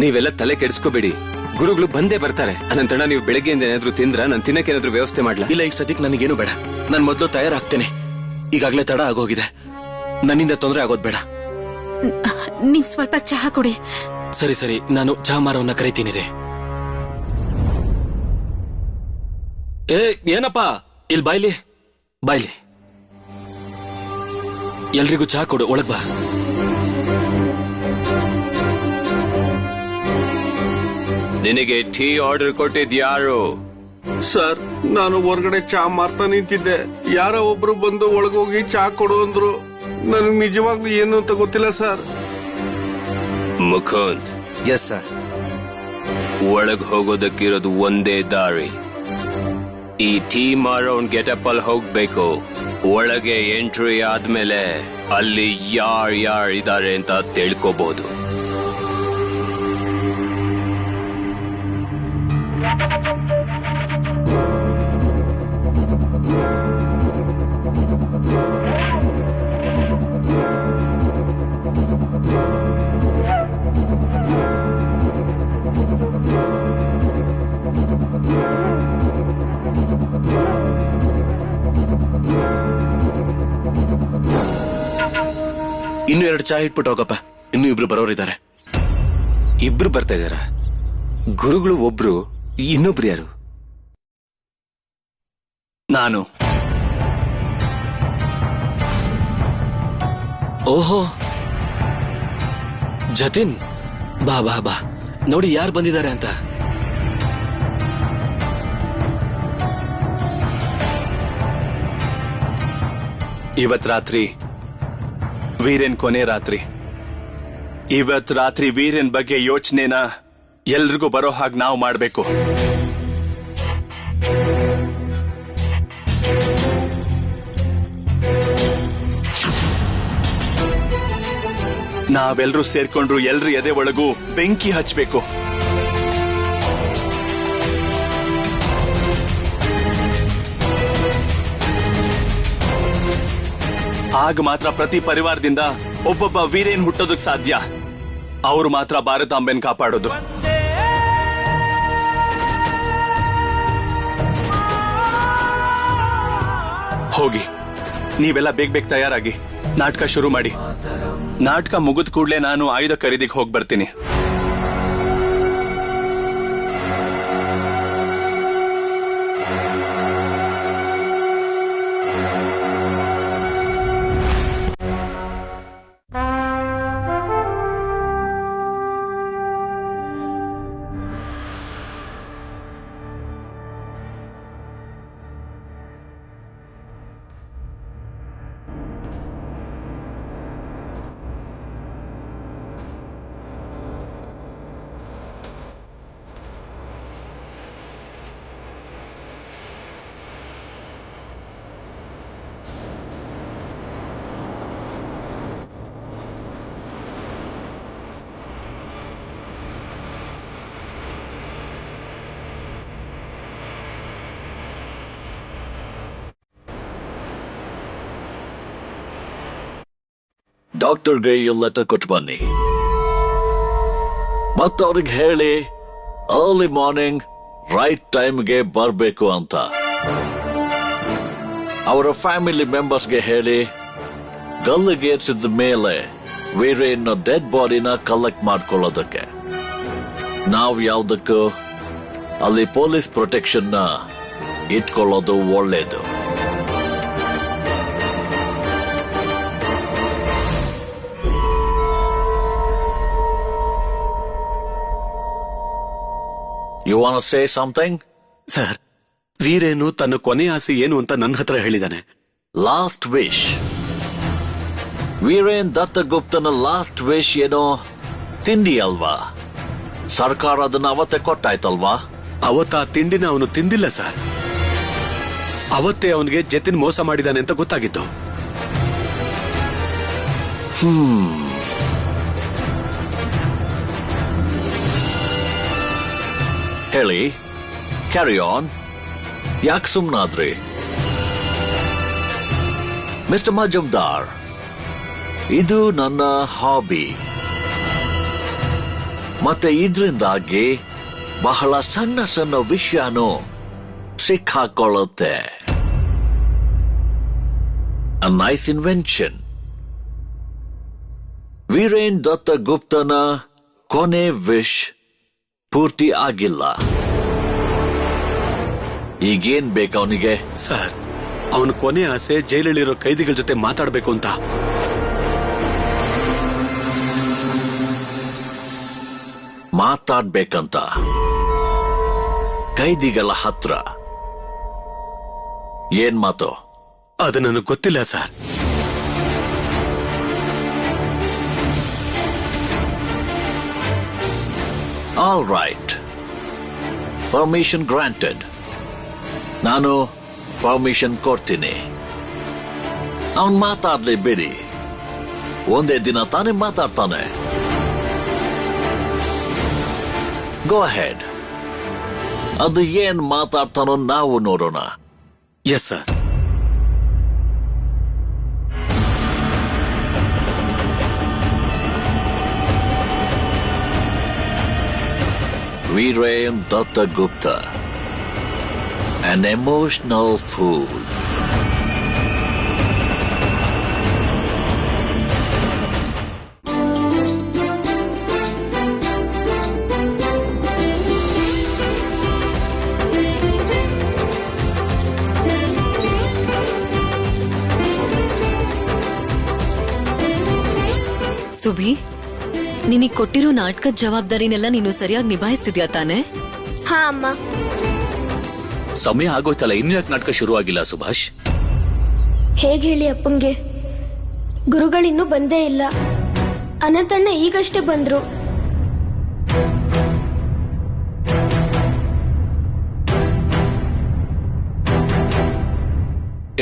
H: ನೀವೆಲ್ಲ ತಲೆ ಕೆಡಿಸ್ಕೋಬೇಡಿ, ಗುರುಗಳು ಬಂದೇ ಬರ್ತಾರೆ. ಅನಂತಣ್ಣ, ನೀವು ಬೆಳಗ್ಗೆಯಿಂದ ಏನಾದ್ರು ತಿಂದ್ರ? ನಾನು ತಿನ್ನಕ್ಕೆ ಏನಾದ್ರು ವ್ಯವಸ್ಥೆ ಮಾಡ್ಲಾ?
I: ಇಲ್ಲ, ಈಗ ಸದ್ಯಕ್ಕೆ ನನಗೇನು ಬೇಡ. ನಾನು ಮೊದಲು ತಯಾರಾಗ್ತೇನೆ. ಈಗಾಗ್ಲೇ ತಡ ಆಗೋಗಿದೆ. ನನ್ನಿಂದ ತೊಂದರೆ ಆಗೋದ್ ಬೇಡ.
E: ನೀನ್ ಸ್ವಲ್ಪ ಚಹಾ ಕುಡಿ.
F: ಸರಿ, ನಾನು ಚಹಾ ಮಾರವನ್ನ ಕರೀತೀನಿ ರೀ. ಏನಪ್ಪ, ಇಲ್ಲಿ ಬಾಯ್ಲಿ. ಎಲ್ರಿಗೂ ಚಹಾ ಕೊಡು, ಒಳಗ್ ಬಾ.
H: ನಿನಗೆ ಟೀ ಆರ್ಡರ್ ಕೊಟ್ಟಿದ್ಯಾರು?
J: ಸರ್, ನಾನು ಹೊರಗಡೆ ಚಾ ಮಾರ್ತಾ ನಿಂತಿದ್ದೆ. ಯಾರೋ ಒಬ್ರು ಬಂದು ಒಳಗೋಗಿ ಚಾ ಕೊಡು ಅಂದ್ರು. ನನಗೆ ನಿಜವಾಗ್ಲೂ ಏನು ಅಂತ ಗೊತ್ತಿಲ್ಲ ಸರ್.
H: ಮುಕುಂದ್.
I: Yes sir.
H: ಒಳಗ್ ಹೋಗೋದಕ್ಕಿರೋದು ಒಂದೇ ದಾರಿ. ಈ ಟೀ ಮಾರೋನ್ ಗೆಟಪ್ ಅಲ್ಲಿ ಹೋಗ್ಬೇಕು. ಒಳಗೆ ಎಂಟ್ರಿ ಆದ್ಮೇಲೆ ಅಲ್ಲಿ ಯಾರ್ ಇದಾರೆ ಅಂತ ತಿಳ್ಕೋಬಹುದು.
I: ಇನ್ನು 2 ಚಾ ಇಟ್ಬಿಟ್ಟು ಹೋಗಪ್ಪ. ಇನ್ನೂ 2 ಬರೋರಿದ್ದಾರೆ.
H: ಇಬ್ರು ಬರ್ತಾ ಇದಾರ? ಗುರುಗಳು ಒಬ್ರು, ಇನ್ನೊಬ್ರು ಯಾರು?
I: ನಾನು.
F: ಓಹೋ, ಜತಿನ್, ಬಾ ನೋಡಿ ಯಾರು ಬಂದಿದ್ದಾರೆ ಅಂತ.
K: ಇವತ್ ರಾತ್ರಿ ವೀರೇನ್ ಕೊನೆ ರಾತ್ರಿ. ಇವತ್ ರಾತ್ರಿ ವೀರೇನ್ ಬಗ್ಗೆ ಯೋಚನೆನ ಎಲ್ರಿಗೂ ಬರೋ ಹಾಗೆ ನಾವು ಮಾಡ್ಬೇಕು. ನಾವೆಲ್ಲರೂ ಸೇರ್ಕೊಂಡ್ರು ಎಲ್ರ ಎದೆ ಒಳಗೂ ಬೆಂಕಿ ಹಚ್ಬೇಕು. ಆಗ ಮಾತ್ರ ಪ್ರತಿ ಪರಿವಾರದಿಂದ ಒಬ್ಬೊಬ್ಬ ವೀರೇನ್ ಹುಟ್ಟೋದಕ್ ಸಾಧ್ಯ. ಅವ್ರು ಮಾತ್ರ ಭಾರತಾಂಬೆನ್ ಕಾಪಾಡೋದು. ಹೋಗಿ ನೀವೆಲ್ಲ ಬೇಗ ತಯಾರಾಗಿ ನಾಟಕ ಶುರು ಮಾಡಿ. ನಾಟಕ ಮುಗಿದ ಕೂಡಲೇ ನಾನು ಆಯುಧ ಖರೀದಿಗೆ ಹೋಗಿ ಬರ್ತೀನಿ.
L: ಡಾಕ್ಟರ್ಗೆ ಈ ಲೆಟರ್ ಕೊಟ್ಟು ಬನ್ನಿ. ಮತ್ತೆ ಅವ್ರಿಗೆ ಹೇಳಿ ಅರ್ಲಿ ಮಾರ್ನಿಂಗ್ ರೈಟ್ ಟೈಮ್ಗೆ ಬರಬೇಕು ಅಂತ. ಅವರ ಫ್ಯಾಮಿಲಿ ಮೆಂಬರ್ಸ್ಗೆ ಹೇಳಿ ಗಲ್ಲಿಗೇರಿಸಿದ ಮೇಲೆ ವೀರೇನ್ ಡೆಡ್ ಬಾಡಿನ ಕಲೆಕ್ಟ್ ಮಾಡ್ಕೊಳ್ಳೋದಕ್ಕೆ. ನಾವು ಯಾವ್ದಕ್ಕೂ ಅಲ್ಲಿ ಪೊಲೀಸ್ ಪ್ರೊಟೆಕ್ಷನ್ ನ ಇಟ್ಕೊಳ್ಳೋದು ಒಳ್ಳೇದು. You want to say something?
A: Sir, Viren ತನ್ನ ಕೊನೆ ಆಸೆ ಏನು ಅಂತ ನನ್ನ ಹತ್ರ ಹೇಳಿದಾನೆ.
L: Last wish. ವೀರೇನ್ ದತ್ತಗುಪ್ತನ ಲಾಸ್ಟ್ ವಿಶ್ ಏನೋ ತಿಂಡಿ ಅಲ್ವಾ? ಸರ್ಕಾರ ಅದನ್ನ ಅವತ್ತೇ ಕೊಟ್ಟಾಯ್ತಲ್ವಾ?
A: ಅವತ್ತ ಆ ತಿಂಡಿನ ಅವನು ತಿಂದಿಲ್ಲ ಸರ್. ಅವತ್ತೇ ಅವನಿಗೆ ಜತಿನ್ ಮೋಸ ಮಾಡಿದಾನೆ ಅಂತ ಗೊತ್ತಾಗಿತ್ತು.
L: ಹೇಳಿ, ಕ್ಯಾರಿ ಆನ್. ಯಾಕೆ ಸುಮ್ನಾದ್ರಿ? ಮಿಸ್ಟರ್ ಮಜುಮ್ದಾರ್, ಇದು ನನ್ನ ಹಾಬಿ. ಮತ್ತೆ ಇದರಿಂದಾಗಿ ಬಹಳ ಸಣ್ಣ ಸಣ್ಣ ವಿಷಯನೂ ಸಿಕ್ಕಾಕೊಳ್ಳುತ್ತೆ. A nice invention. ವೀರೇನ್ ದತ್ತಗುಪ್ತನ ಕೊನೆ ವಿಶ್ ಪೂರ್ತಿ ಆಗಿಲ್ಲ. ಈಗೇನ್ ಬೇಕು ಅವನಿಗೆ?
A: ಸರ್, ಅವನ ಕೊನೆ ಆಸೆ ಜೈಲಲ್ಲಿರೋ ಕೈದಿಗಳ ಜೊತೆ ಮಾತಾಡ್ಬೇಕು ಅಂತ.
L: ಮಾತಾಡ್ಬೇಕಂತ ಕೈದಿಗಳ ಹತ್ರ? ಏನ್ ಮಾತು?
A: ಅದು ನನಗೆ ಗೊತ್ತಿಲ್ಲ sir.
L: All right, permission granted. ನಾನು ಪರ್ಮಿಷನ್ ಕೊಡ್ತೀನಿ. ಅವನ್ ಮಾತಾಡ್ಲಿ ಬಿಡಿ. ಒಂದೇ ದಿನ ತಾನೇ ಮಾತಾಡ್ತಾನೆ. Go ahead. ಅದು ಏನ್ ಮಾತಾಡ್ತಾನೋ ನಾವು ನೋಡೋಣ.
A: Yes sir.
L: Veerayan Dattagupta, an emotional fool.
G: ಸುಭಿ, ನಿನಗೆ ಕೊಟ್ಟಿರೋ ನಾಟಕದ ಜವಾಬ್ದಾರಿನೆಲ್ಲ ನೀನು ಸರಿಯಾಗಿ ನಿಭಾಯಿಸ್ತಿದ್ಯಾ ತಾನೆ?
C: ಹಾ ಅಮ್ಮ.
H: ಸಮಯ ಆಗೋಯ್ತಲ್ಲ, ಇನ್ನು ಯಾಕೆ ನಾಟಕ ಶುರುವಾಗಿಲ್ಲ ಸುಭಾಷ್?
C: ಹೇಗ್ ಹೇಳಿ ಅಪ್ಪಂಗೆ? ಗುರುಗಳಿನ್ನೂ ಬಂದೇ ಇಲ್ಲ. ಅನಂತಣ್ಣ ಈಗಷ್ಟೇ ಬಂದ್ರು.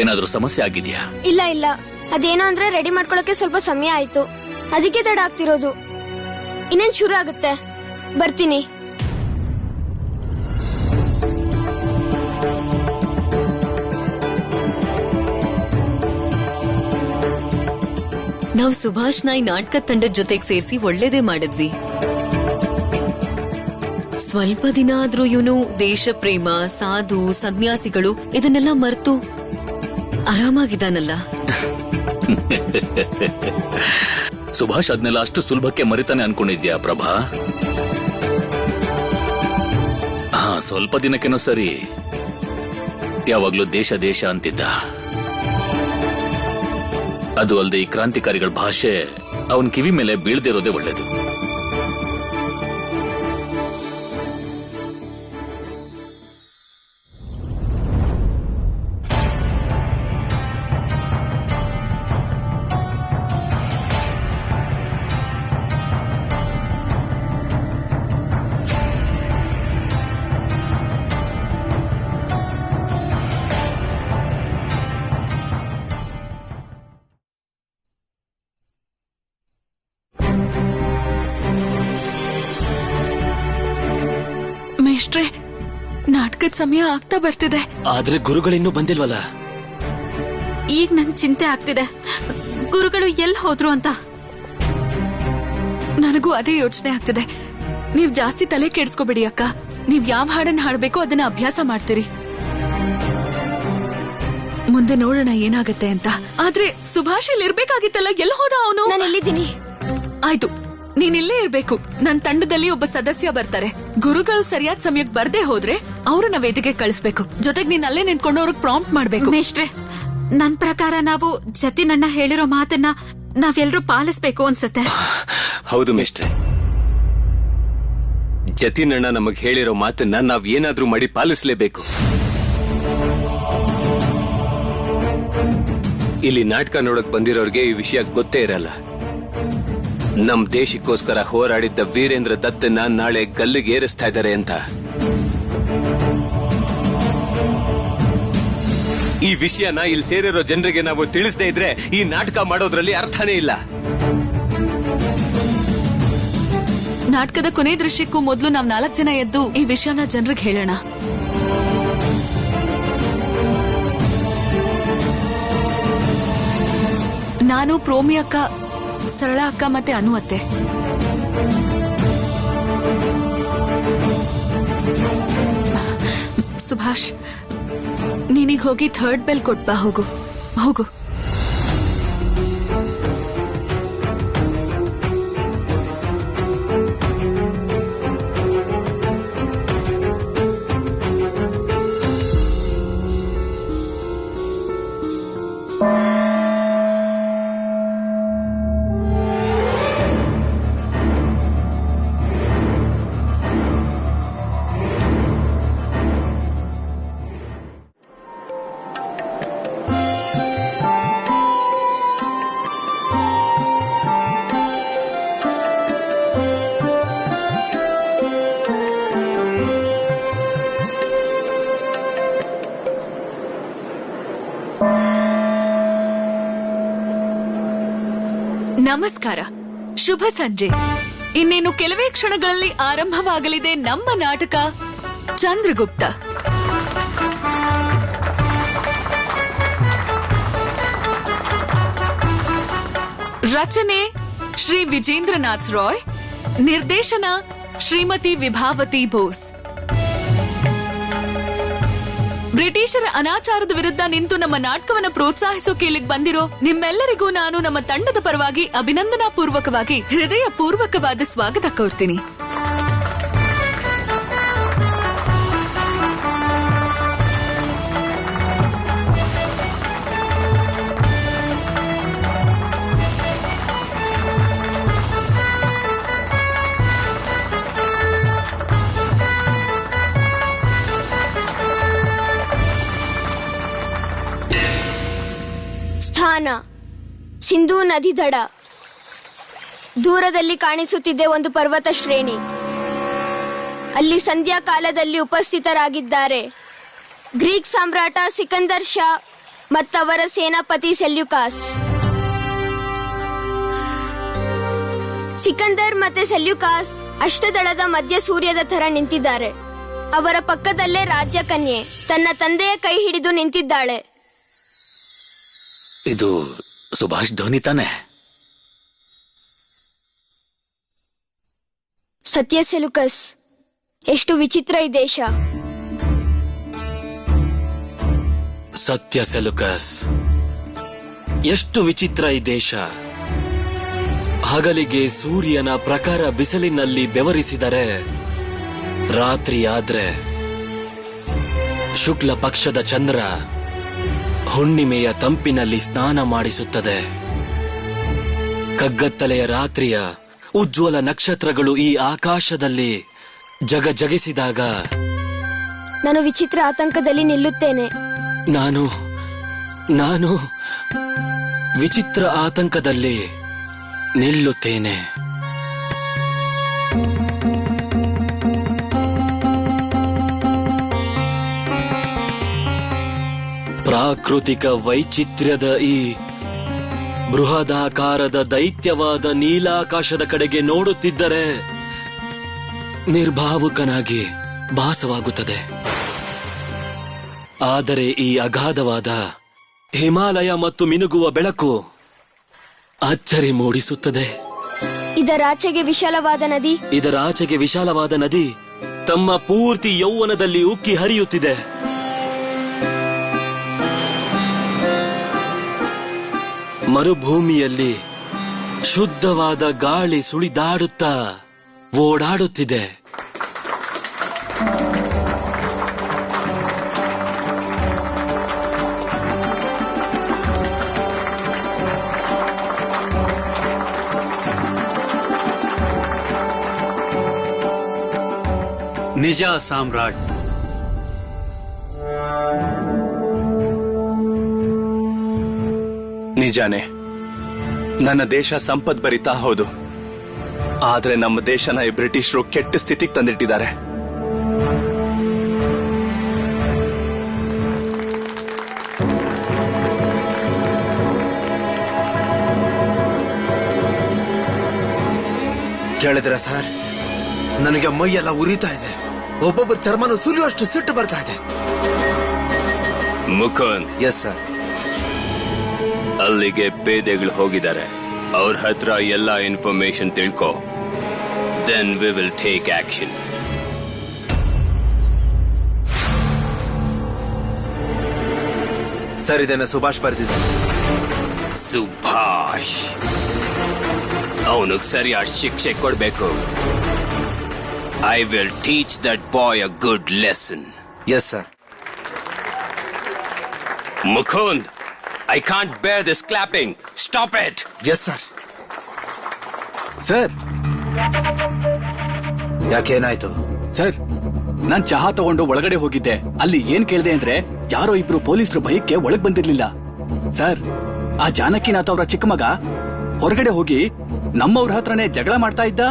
H: ಏನಾದ್ರೂ ಸಮಸ್ಯೆ ಆಗಿದ್ಯಾ?
C: ಇಲ್ಲ ಇಲ್ಲ, ಅದೇನೋ ಅಂದ್ರೆ ರೆಡಿ ಮಾಡ್ಕೊಳಕ್ಕೆ ಸ್ವಲ್ಪ ಸಮಯ ಆಯ್ತು, ಅದಕ್ಕೆ ತಡ ಆಗ್ತಿರೋದು. ಇನ್ನೇನ್ ಶುರು ಆಗುತ್ತೆ. ಬರ್ತೀನಿ.
G: ನಾವು ಸುಭಾಷ್ನ ಈ ನಾಟಕ ತಂಡದ ಜೊತೆಗೆ ಸೇರಿಸಿ ಒಳ್ಳೇದೇ ಮಾಡಿದ್ವಿ. ಸ್ವಲ್ಪ ದಿನ ಆದ್ರೂ ಇವನು ದೇಶ ಪ್ರೇಮ, ಸಾಧು, ಸನ್ಯಾಸಿಗಳು ಇದನ್ನೆಲ್ಲ ಮರೆತು ಆರಾಮಾಗಿದ್ದಾನಲ್ಲ.
M: ಸುಭಾಷ್ ಅದನ್ನೆಲ್ಲ ಅಷ್ಟು ಸುಲಭಕ್ಕೆ ಮರಿತಾನೆ ಅನ್ಕೊಂಡಿದ್ಯಾ ಪ್ರಭಾ? ಸ್ವಲ್ಪ ದಿನಕ್ಕೇನೋ ಸರಿ, ಯಾವಾಗ್ಲೂ ದೇಶ ದೇಶ ಅಂತಿದ್ದ. ಅದು ಅಲ್ಲದೆ ಈ ಕ್ರಾಂತಿಕಾರಿಗಳ ಭಾಷೆ ಅವನ್ ಕಿವಿ ಮೇಲೆ ಬೀಳ್ದಿರೋದೇ ಒಳ್ಳೇದು.
E: ಮೇಷ್ಟ್ರೆ, ನಾಟಕದ ಸಮಯ ಆಗ್ತಾ ಬರ್ತಿದೆ.
A: ಆದ್ರೆ ಗುರುಗಳಿನ್ನೂ ಬಂದಿಲ್ವಲ್ಲ?
E: ಈಗ ನಂಗೆ ಚಿಂತೆ ಆಗ್ತಿದೆ, ಗುರುಗಳು ಎಲ್ಲಿ ಹೋದ್ರು ಅಂತ. ನನಗೂ ಅದೇ ಯೋಚನೆ ಆಗ್ತಿದೆ. ನೀವ್ ಜಾಸ್ತಿ ತಲೆ ಕೆಡ್ಸ್ಕೊಬೇಡಿ ಅಕ್ಕ. ನೀವ್ ಯಾವ ಹಾಡನ್ನ ಹಾಡ್ಬೇಕೋ ಅದನ್ನ ಅಭ್ಯಾಸ ಮಾಡ್ತೀರಿ. ಮುಂದೆ ನೋಡೋಣ ಏನಾಗತ್ತೆ ಅಂತ. ಆದ್ರೆ ಸುಭಾಷ್ ಇಲ್ಲಿ ಇರ್ಬೇಕಾಗಿತ್ತಲ್ಲ, ಎಲ್ಲಿ ಹೋದ ಅವನು?
C: ನಾನು ಇಲ್ಲಿದ್ದೀನಿ.
E: ಆಯ್ತು, ನೀನ್ ಇಲ್ಲೇ ಇರ್ಬೇಕು. ನನ್ ತಂಡದಲ್ಲಿ ಒಬ್ಬ ಸದಸ್ಯ ಬರ್ತಾರೆ. ಗುರುಗಳು ಸರಿಯಾದ ಸಮಯಕ್ಕೆ ಬರ್ದೇ ಹೋದ್ರೆ ಅವ್ರನ್ನ ವೇದಿಕೆ ಕಳಿಸ್ಬೇಕು. ಜೊತೆಗೆ ನೀನ್ ಅಲ್ಲೇ ನಿಂತ್ಕೊಂಡು ಅವ್ರಿಗೆ ಪ್ರಾಂಪ್ಟ್ ಮಾಡ್ಬೇಕು.
N: ಮೇಷ್ಟ್ರೆ, ನನ್ ಪ್ರಕಾರ ನಾವು ಜತಿನಣ್ಣ ಹೇಳಿರೋ ಮಾತನ್ನ ನಾವೆಲ್ಲರೂ ಪಾಲಿಸ್ಬೇಕು ಅನ್ಸತ್ತೆ.
F: ಹೌದು ಮೇಷ್ಟ್ರೆ, ಜತಿನಣ್ಣ ನಮಗ್ ಹೇಳಿರೋ ಮಾತನ್ನ ನಾವ್ ಏನಾದ್ರೂ ಮಾಡಿ ಪಾಲಿಸ್ಲೇಬೇಕು. ಇಲ್ಲಿ ನಾಟಕ ನೋಡಕ್ ಬಂದಿರೋರ್ಗೆ ಈ ವಿಷಯ ಗೊತ್ತೇ ಇರಲ್ಲ. ನಮ್ ದೇಶಕ್ಕೋಸ್ಕರ ಹೋರಾಡಿದ್ದ ವೀರೇಂದ್ರ ದತ್ತನ್ನ ನಾಳೆ ಗಲ್ಲಿಗೆ ಏರಿಸ್ತಾ ಇದ್ದಾರೆ ಅಂತ. ಈ ವಿಷಯನ ಇಲ್ಲಿ ಸೇರಿರೋ ಜನರಿಗೆ ನಾವು ತಿಳಿಸದೇ ಇದ್ರೆ ಈ ನಾಟಕ ಮಾಡೋದ್ರಲ್ಲಿ ಅರ್ಥನೇ ಇಲ್ಲ.
E: ನಾಟಕದ ಕೊನೆ ದೃಶ್ಯಕ್ಕೂ ಮೊದಲು ನಾವ್ 4 ಜನ ಎದ್ದು ಈ ವಿಷಯನ ಜನರಿಗೆ ಹೇಳೋಣ. ನಾನು, ಪ್ರೋಮಿ ಅಕ್ಕ, ಸರಳ ಅಕ್ಕ ಮತ್ತೆ ಅನು ಅತ್ತೆ. ಸುಭಾಷ್, ನೀನೀಗ ಹೋಗಿ 3rd ಬೆಲ್ ಕೊಟ್ಬಾ. ಹೋಗು ಹೋಗು. ನಮಸ್ಕಾರ, ಶುಭ ಸಂಜೆ. ಇನ್ನೇನು ಕೆಲವೇ ಕ್ಷಣಗಳಲ್ಲಿ ಆರಂಭವಾಗಲಿದೆ ನಮ್ಮ ನಾಟಕ ಚಂದ್ರಗುಪ್ತ. ರಚನೆ ಶ್ರೀ ವಿಜೇಂದ್ರನಾಥ್ ರಾಯ್, ನಿರ್ದೇಶನ ಶ್ರೀಮತಿ ವಿಭಾವತಿ ಬೋಸ್. ಬ್ರಿಟಿಷರ ಅನಾಚಾರದ ವಿರುದ್ಧ ನಿಂತು ನಮ್ಮ ನಾಟಕವನ್ನು ಪ್ರೋತ್ಸಾಹಿಸೋಕೆ ಇಲ್ಲಿಗೆ ಬಂದಿರೋ ನಿಮ್ಮೆಲ್ಲರಿಗೂ ನಾನು ನಮ್ಮ ತಂಡದ ಪರವಾಗಿ ಅಭಿನಂದನಾ ಪೂರ್ವಕವಾಗಿ ಹೃದಯ ಪೂರ್ವಕವಾದ ಸ್ವಾಗತ ಕೋರ್ತೀನಿ.
C: ಸ್ಥಾನ ಸಿಂಧೂ ನದಿ ದಡ. ದೂರದಲ್ಲಿ ಕಾಣಿಸುತ್ತಿದೆ ಒಂದು ಪರ್ವತ ಶ್ರೇಣಿ. ಅಲ್ಲಿ ಸಂಧ್ಯಾ ಕಾಲದಲ್ಲಿ ಉಪಸ್ಥಿತರಾಗಿದ್ದಾರೆ ಗ್ರೀಕ್ ಸಾಮ್ರಾಟ ಸಿಕಂದರ್ ಶಾ ಮತ್ತವರ ಸೇನಾಪತಿ ಸೆಲ್ಯೂಕಾಸ್. ಸಿಕಂದರ್ ಮತ್ತೆ ಸೆಲ್ಯೂಕಾಸ್ ಅಷ್ಟದಳದ ಮಧ್ಯ ಸೂರ್ಯದ ತರ ನಿಂತಿದ್ದಾರೆ. ಅವರ ಪಕ್ಕದಲ್ಲೇ ರಾಜ್ಯ ಕನ್ಯೆ ತನ್ನ ತಂದೆಯ ಕೈ ಹಿಡಿದು ನಿಂತಿದ್ದಾಳೆ.
M: ಇದು ಸುಭಾಷ್ ಧೋನಿ ತಾನೆ?
C: ಸತ್ಯ ಸೆಲುಕಸ್, ಎಷ್ಟು ವಿಚಿತ್ರ ಈ ದೇಶ.
O: ಸತ್ಯ ಸೆಲುಕಸ್, ಎಷ್ಟು ವಿಚಿತ್ರ ಈ ದೇಶ. ಹಗಲಿಗೆ ಸೂರ್ಯನ ಪ್ರಖರ ಬಿಸಿಲಿನಲ್ಲಿ ಬೆವರಿಸಿದರೆ, ರಾತ್ರಿಯಾದ್ರೆ ಶುಕ್ಲ ಪಕ್ಷದ ಚಂದ್ರ ಹುಣ್ಣಿಮೆಯ ತಂಪಿನಲ್ಲಿ ಸ್ನಾನ ಮಾಡಿಸುತ್ತದೆ. ಕಗ್ಗತ್ತಲೆಯ ರಾತ್ರಿಯ ಉಜ್ವಲ ನಕ್ಷತ್ರಗಳು ಈ ಆಕಾಶದಲ್ಲಿ ಜಗಜಗಿಸಿದಾಗ
C: ನಾನು ವಿಚಿತ್ರ ಆತಂಕದಲ್ಲಿ ನಿಲ್ಲುತ್ತೇನೆ.
O: ನಾನು ವಿಚಿತ್ರ ಆತಂಕದಲ್ಲಿ ನಿಲ್ಲುತ್ತೇನೆ. ಪ್ರಾಕೃತಿಕ ವೈಚಿತ್ರ್ಯದ ಈ ಬೃಹದಾಕಾರದ ದೈತ್ಯವಾದ ನೀಲಾಕಾಶದ ಕಡೆಗೆ ನೋಡುತ್ತಿದ್ದರೆ ನಿರ್ಭಾವುಕನಾಗಿ ಭಾಸವಾಗುತ್ತದೆ. ಆದರೆ ಈ ಅಗಾಧವಾದ ಹಿಮಾಲಯ ಮತ್ತು ಮಿನುಗುವ ಬೆಳಕು ಅಚ್ಚರಿ ಮೂಡಿಸುತ್ತದೆ.
C: ಇದರಾಚೆಗೆ ವಿಶಾಲವಾದ ನದಿ
O: ತಮ್ಮ ಪೂರ್ತಿ ಯೌವನದಲ್ಲಿ ಉಕ್ಕಿ ಹರಿಯುತ್ತಿದೆ. ಮರುಭೂಮಿಯಲ್ಲಿ ಶುದ್ಧವಾದ ಗಾಳಿ ಸುಳಿದಾಡುತ್ತಾ ಓಡಾಡುತ್ತಿದೆ.
P: ನಿಜ ಸಾಮ್ರಾಟ್.
K: ನಿಜಾನೇ, ನನ್ನ ದೇಶ ಸಂಪತ್ ಭರಿತ ಹೌದು. ಆದ್ರೆ ನಮ್ಮ ದೇಶನ ಈ ಬ್ರಿಟಿಷರು ಕೆಟ್ಟ ಸ್ಥಿತಿಗೆ ತಂದಿಟ್ಟಿದ್ದಾರೆ.
I: ಕೇಳಿದ್ರ ಸರ್, ನನಗೆ ಮೈಯೆಲ್ಲ ಉರಿತಾ ಇದೆ. ಒಬ್ಬೊಬ್ಬರ ಚರ್ಮನು ಸುಲಿಯುವಷ್ಟು ಸಿಟ್ಟು ಬರ್ತಾ ಇದೆ.
H: ಮುಕುಂದ್.
I: Yes sir.
H: ಅಲ್ಲಿಗೆ ಪೇದೆಗಳು ಹೋಗಿದ್ದಾರೆ. ಅವ್ರ ಹತ್ರ ಎಲ್ಲ ಇನ್ಫಾರ್ಮೇಶನ್ ತಿಳ್ಕೊ. Then we will take action.
I: Sir, ಇದನ್ನ ಸುಭಾಷ್ ಬರ್ದಿದ್ದ.
H: ಸುಭಾಷ್ ಅವನಿಗೆ ಸರಿಯಾದ ಶಿಕ್ಷೆ ಕೊಡ್ಬೇಕು. I will teach that boy a good lesson.
I: Yes sir.
H: Mukund, I can't bear this clapping. Stop it.
I: Yes, sir.
P: Sir,
I: ಯಾಕೇನಾಯ್ತು?
P: ಸರ್, ನಾನ್ ಚಹಾ ತಗೊಂಡು ಒಳಗಡೆ ಹೋಗಿದ್ದೆ. ಅಲ್ಲಿ ಏನ್ ಕೇಳಿದೆ ಅಂದ್ರೆ ಯಾರೋ ಇಬ್ರು ಪೊಲೀಸರು ಭಯಕ್ಕೆ ಒಳಗ್ ಬಂದಿರ್ಲಿಲ್ಲ. ಸರ್, ಆ ಜಾನಕಿನಾಥ್ ಅವರ ಚಿಕ್ಕ ಮಗ ಹೊರಗಡೆ ಹೋಗಿ ನಮ್ಮವ್ರ ಹತ್ರನೇ ಜಗಳ ಮಾಡ್ತಾ ಇದ್ದ.